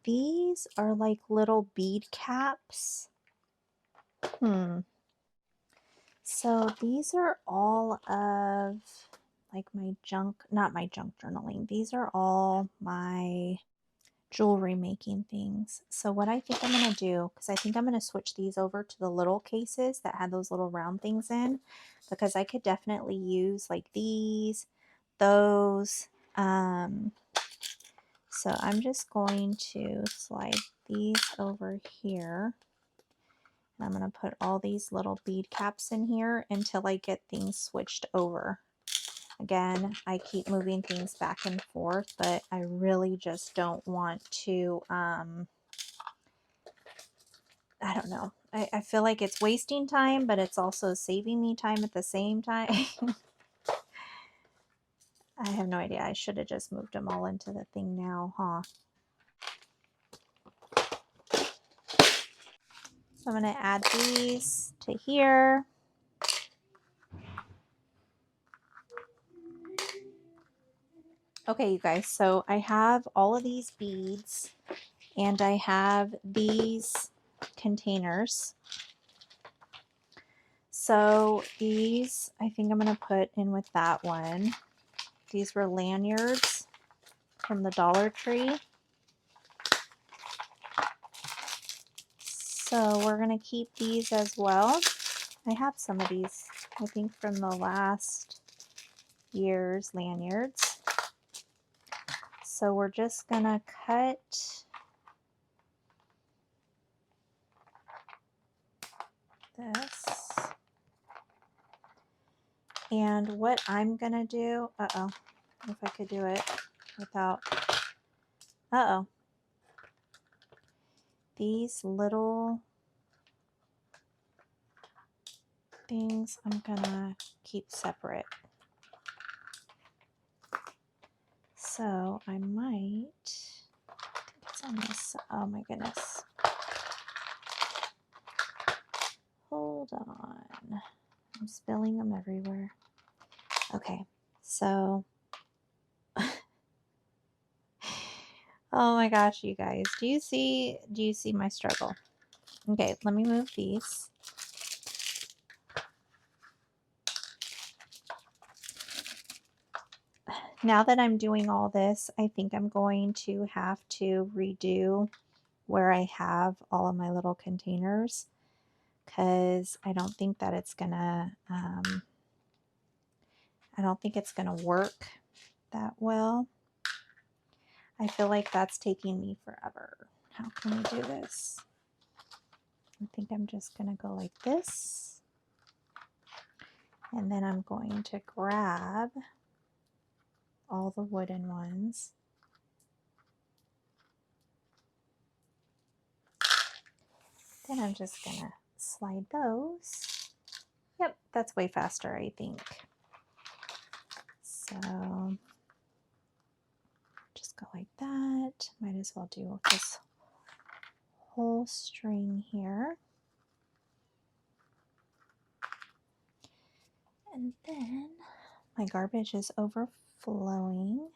these are like little bead caps. So these are all of like my junk, not my junk journaling. These are all my jewelry making things. So what I think I'm going to do, because I think I'm going to switch these over to the little cases that had those little round things in, because I could definitely use like these, those. So I'm just going to slide these over here. And I'm going to put all these little bead caps in here until I get things switched over. Again, I keep moving things back and forth, but I really just don't want to, I don't know. I feel like it's wasting time, but it's also saving me time at the same time. I have no idea. I should have just moved them all into the thing now, huh? So I'm going to add these to here. Okay, you guys, so I have all of these beads and I have these containers. So these, I think I'm going to put in with that one. These were lanyards from the Dollar Tree. So we're going to keep these as well. I have some of these, I think, from the last year's lanyards. So we're just going to cut this. And what I'm going to do, if I could do it without, these little things I'm going to keep separate. So I might, I think it's on this, oh my goodness. Hold on. I'm spilling them everywhere. Okay, so, oh my gosh, you guys, do you see my struggle? Okay, let me move these. Now that I'm doing all this, I think I'm going to have to redo where I have all of my little containers, because I don't think that it's gonna, I don't think it's gonna work that well. I feel like that's taking me forever. How can we do this? I think I'm just gonna go like this, and then I'm going to grab all the wooden ones. Then I'm just gonna slide those. Yep, that's way faster, I think. So just go like that. Might as well do this whole string here. And then my garbage is overflowing.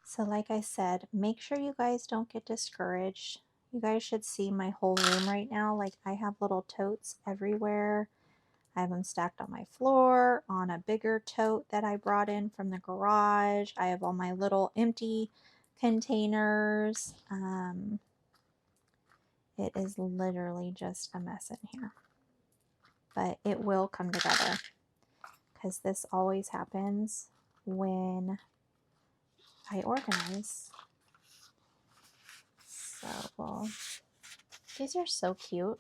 So like I said, make sure you guys don't get discouraged. You guys should see my whole room right now. Like, I have little totes everywhere. I have them stacked on my floor, on a bigger tote that I brought in from the garage. I have all my little empty containers. It is literally just a mess in here. But it will come together, because this always happens when I organize. So, well, these are so cute.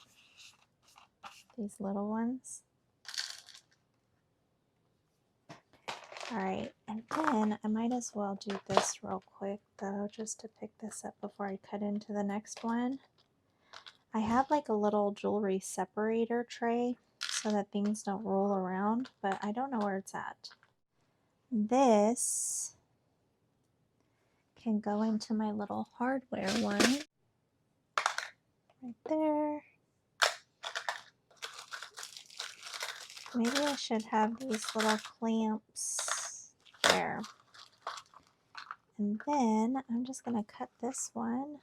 These little ones. Alright, and then I might as well do this real quick though, just to pick this up before I cut into the next one. I have like a little jewelry separator tray so that things don't roll around, but I don't know where it's at. This can go into my little hardware one. Right there. Maybe I should have these little clamps there. And then I'm just going to cut this one.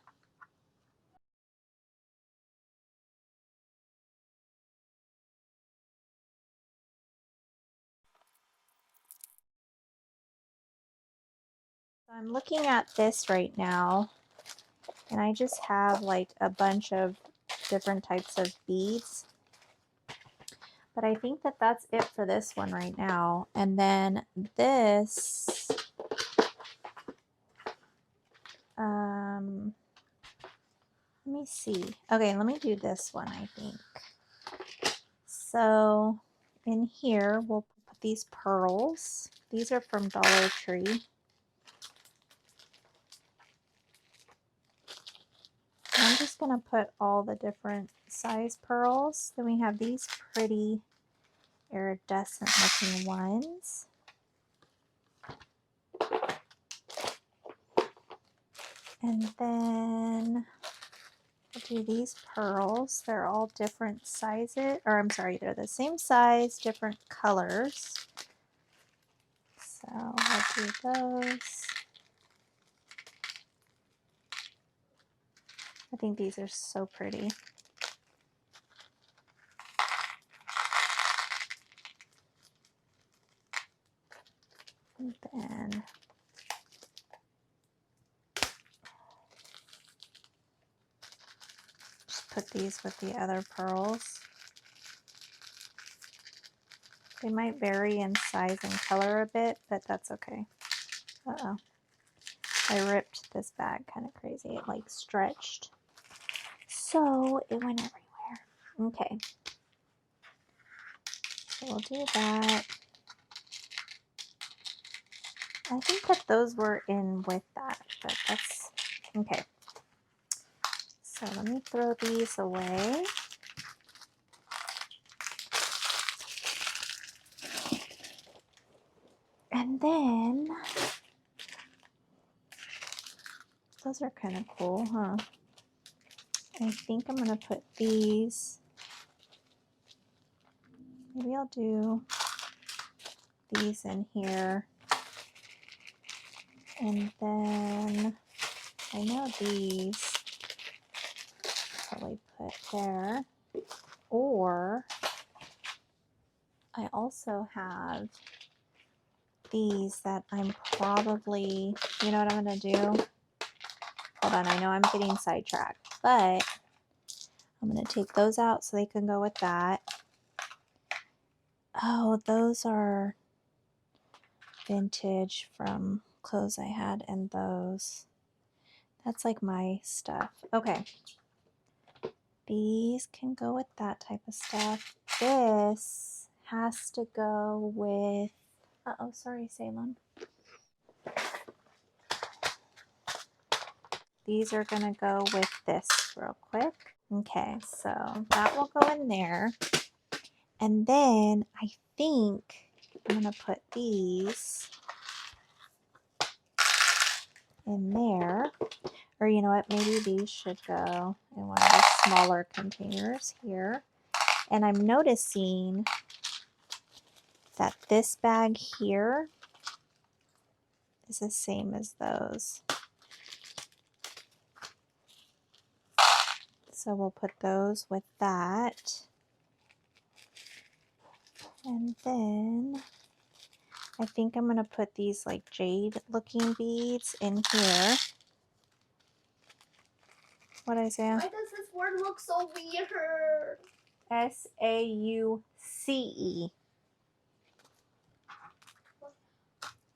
So I'm looking at this right now, and I just have like a bunch of different types of beads. But I think that that's it for this one right now. And then this, let me see. Okay, let me do this one, I think. So in here, we'll put these pearls. These are from Dollar Tree. I'm just going to put all the different size pearls. Then we have these pretty iridescent looking ones. And then we'll do these pearls. They're all different sizes, or I'm sorry, they're the same size, different colors. So I'll do those. I think these are so pretty. And then just put these with the other pearls. They might vary in size and color a bit, but that's okay. Uh-oh. I ripped this bag kind of crazy. It like stretched. So it went everywhere. Okay. So we'll do that. I think that those were in with that, but that's okay. So let me throw these away. And then those are kind of cool, huh? I think I'm going to put these. Maybe I'll do these in here. And then I know these probably put there. Or I also have these that I'm probably, you know what I'm going to do? Hold on, I know I'm getting sidetracked, but I'm going to take those out so they can go with that. Oh, those are vintage from clothes I had and those. That's like my stuff. Okay. These can go with that type of stuff. This has to go with, uh-oh, sorry, Salem. These are going to go with this real quick. Okay, so that will go in there. And then I think I'm going to put these in there. Or you know what, maybe these should go in one of the smaller containers here. And I'm noticing that this bag here is the same as those. So we'll put those with that. And then I think I'm going to put these like jade looking beads in here. What Isaiah? Why does this word look so weird? S-A-U-C-E.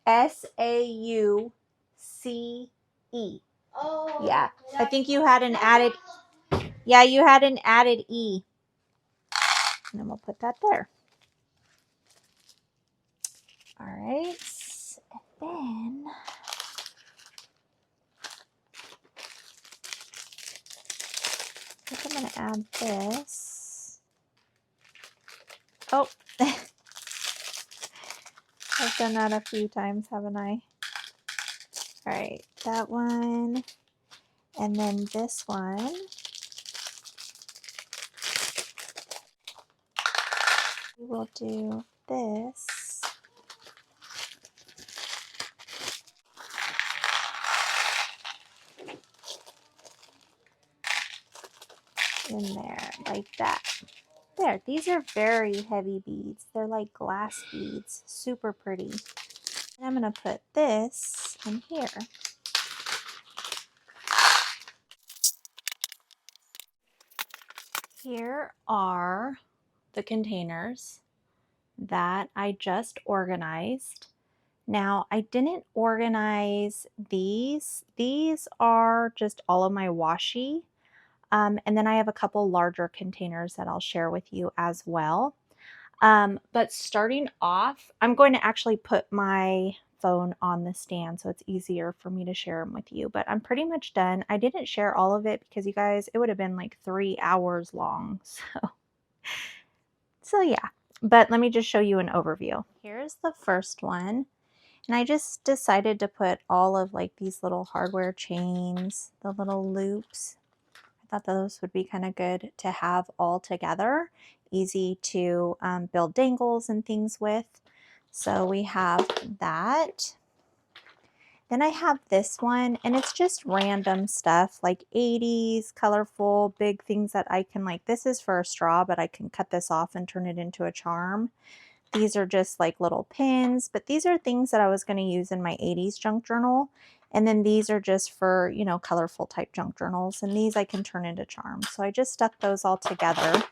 S-A-U-C-E. Oh. Yeah. I think you had an added, yeah, you had an added E. And then we'll put that there. All right. And then I think I'm going to add this. Oh, I've done that a few times, haven't I? All right, that one. And then this one. We will do this. In there, like that. There, these are very heavy beads. They're like glass beads, super pretty. And I'm going to put this in here. Here are the containers that I just organized. Now, I didn't organize these. These are just all of my washi. And then I have a couple larger containers that I'll share with you as well. But starting off, I'm going to actually put my phone on the stand so it's easier for me to share them with you. But I'm pretty much done. I didn't share all of it because you guys, it would have been like 3 hours long. So yeah. But let me just show you an overview. Here's the first one. And I just decided to put all of like these little hardware chains, the little loops. I thought those would be kind of good to have all together. Easy to build dangles and things with. So we have that. Then I have this one, and it's just random stuff like 80s, colorful, big things that I can like. This is for a straw, but I can cut this off and turn it into a charm. These are just like little pins, but these are things that I was going to use in my 80s junk journal. And then these are just for, you know, colorful type junk journals. And these I can turn into charms. So I just stuck those all together.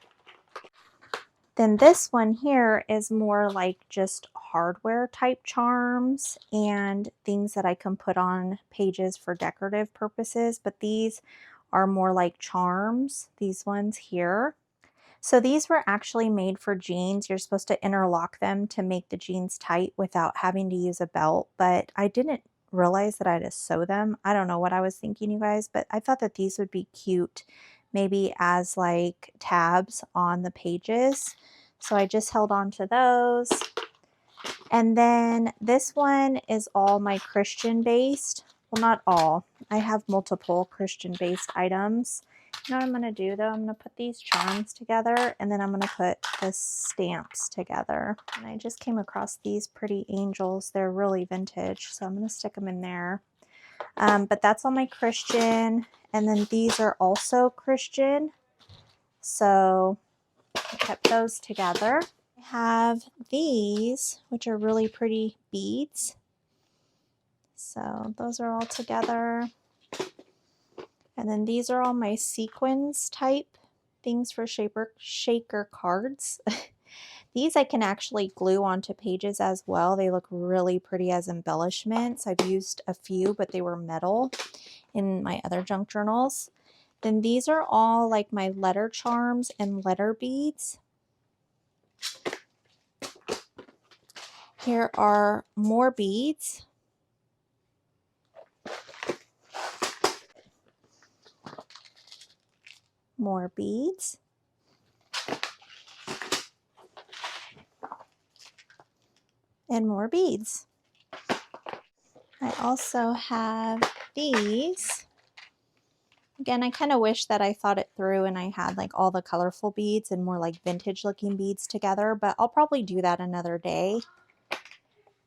Then this one here is more like just hardware type charms and things that I can put on pages for decorative purposes, but these are more like charms, these ones here. So these were actually made for jeans. You're supposed to interlock them to make the jeans tight without having to use a belt, but I didn't realize that I had to sew them. I don't know what I was thinking, you guys, but I thought that these would be cute, maybe as like tabs on the pages. So I just held on to those. And then this one is all my Christian based. Well, not all. I have multiple Christian based items. You know what I'm going to do though? I'm going to put these charms together and then I'm going to put the stamps together. And I just came across these pretty angels. They're really vintage, so I'm going to stick them in there. But that's all my Christian. And then these are also Christian. So I kept those together. I have these, which are really pretty beads. So those are all together. And then these are all my sequins type things for shaker cards. These I can actually glue onto pages as well. They look really pretty as embellishments. I've used a few, but they were metal in my other junk journals. Then these are all like my letter charms and letter beads. Here are more beads. More beads. And more beads. I also have these. Again, I kind of wish that I thought it through and I had like all the colorful beads and more like vintage looking beads together, but I'll probably do that another day.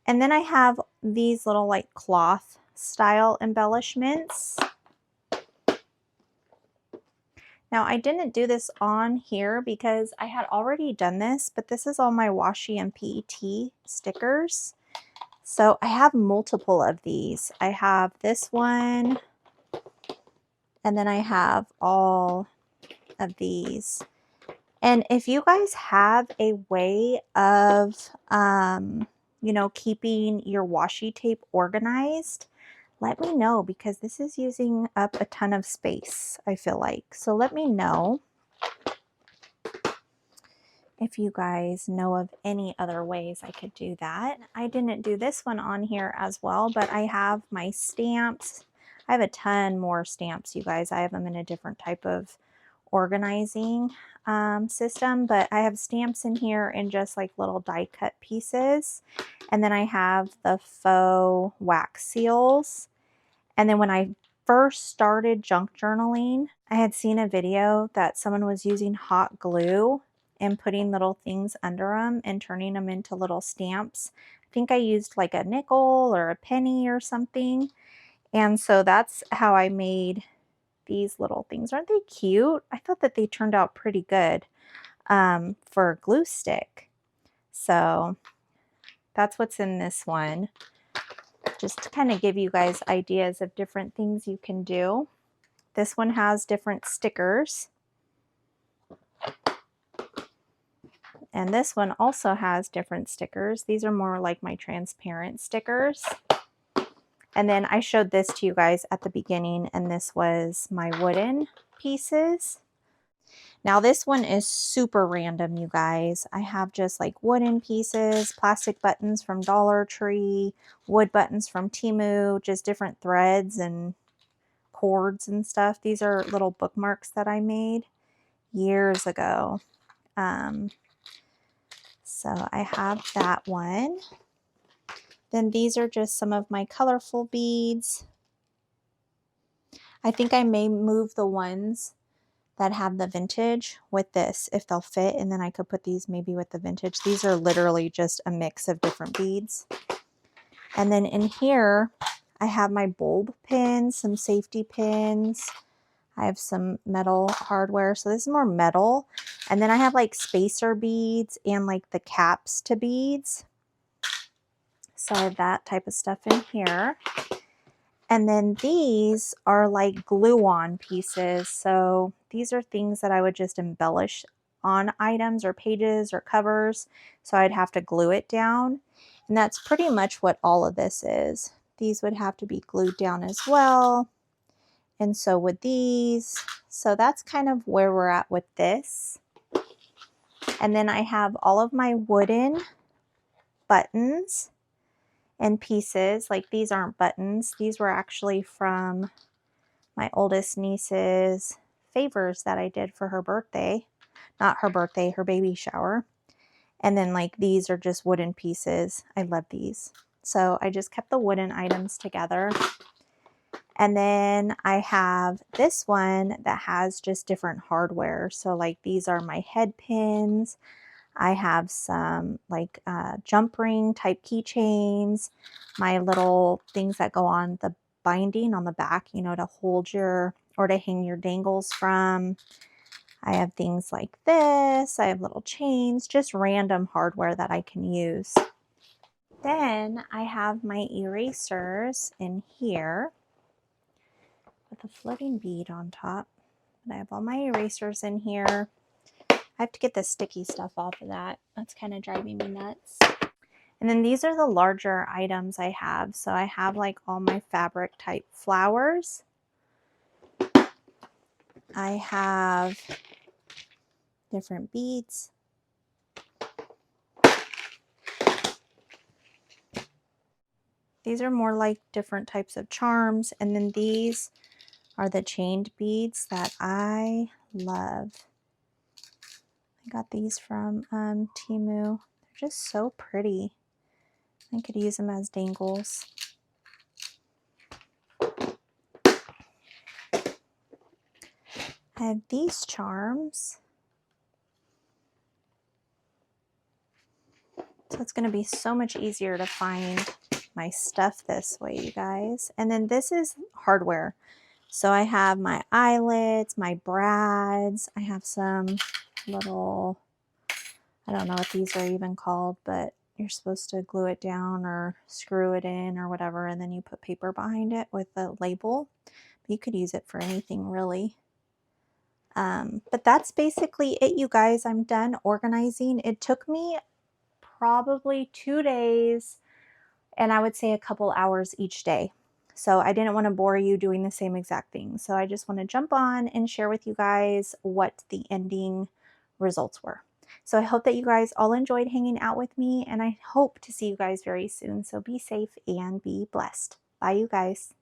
And then I have these little like cloth style embellishments. Now I didn't do this on here because I had already done this, but this is all my washi and PET stickers. So I have multiple of these. I have this one, and then I have all of these. And if you guys have a way of, you know, keeping your washi tape organized, let me know because this is using up a ton of space, I feel like. So let me know if you guys know of any other ways I could do that. I didn't do this one on here as well, but I have my stamps. I have a ton more stamps, you guys. I have them in a different type of organizing system, but I have stamps in here in just like little die cut pieces. And then I have the faux wax seals. And then when I first started junk journaling, I had seen a video that someone was using hot glue and putting little things under them and turning them into little stamps. I think I used like a nickel or a penny or something. And so that's how I made these little things. Aren't they cute? I thought that they turned out pretty good for a glue stick. So that's what's in this one. Just to kind of give you guys ideas of different things you can do. This one has different stickers. And this one also has different stickers. These are more like my transparent stickers. And then I showed this to you guys at the beginning, and this was my wooden pieces. Now this one is super random, you guys. I have just like wooden pieces, plastic buttons from Dollar Tree, wood buttons from Temu, just different threads and cords and stuff. These are little bookmarks that I made years ago. So I have that one. Then these are just some of my colorful beads. I think I may move the ones that have the vintage with this if they'll fit, and then I could put these maybe with the vintage. These are literally just a mix of different beads. And then in here I have my bulb pins, some safety pins. I have some metal hardware, so this is more metal. And then I have like spacer beads and like the caps to beads. So I have that type of stuff in here. And then these are like glue-on pieces. So these are things that I would just embellish on items or pages or covers, so I'd have to glue it down. And that's pretty much what all of this is. These would have to be glued down as well. And so would these. So that's kind of where we're at with this. And then I have all of my wooden buttons and pieces. Like these aren't buttons. These were actually from my oldest niece's favors that I did for her birthday. Not her birthday, her baby shower. And then like these are just wooden pieces. I love these. So I just kept the wooden items together. And then I have this one that has just different hardware. So like these are my head pins. I have some like jump ring type keychains, my little things that go on the binding on the back, you know, to hold your or to hang your dangles from. I have things like this. I have little chains, just random hardware that I can use. Then I have my erasers in here with a floating bead on top. And I have all my erasers in here. I have to get the sticky stuff off of that. That's kind of driving me nuts. And then these are the larger items I have. So I have like all my fabric type flowers. I have different beads. These are more like different types of charms. And then these are the chained beads that I love. I got these from Temu. They're just so pretty. I could use them as dangles. I have these charms. So it's going to be so much easier to find my stuff this way, you guys. And then this is hardware. So I have my eyelets, my brads. I have some little, I don't know what these are even called, but you're supposed to glue it down or screw it in or whatever, and then you put paper behind it with a label. You could use it for anything really. But that's basically it, you guys. I'm done organizing. It took me probably 2 days, and I would say a couple hours each day. So I didn't want to bore you doing the same exact thing. So I just want to jump on and share with you guys what the ending results were. So I hope that you guys all enjoyed hanging out with me, and I hope to see you guys very soon. So be safe and be blessed. Bye, you guys.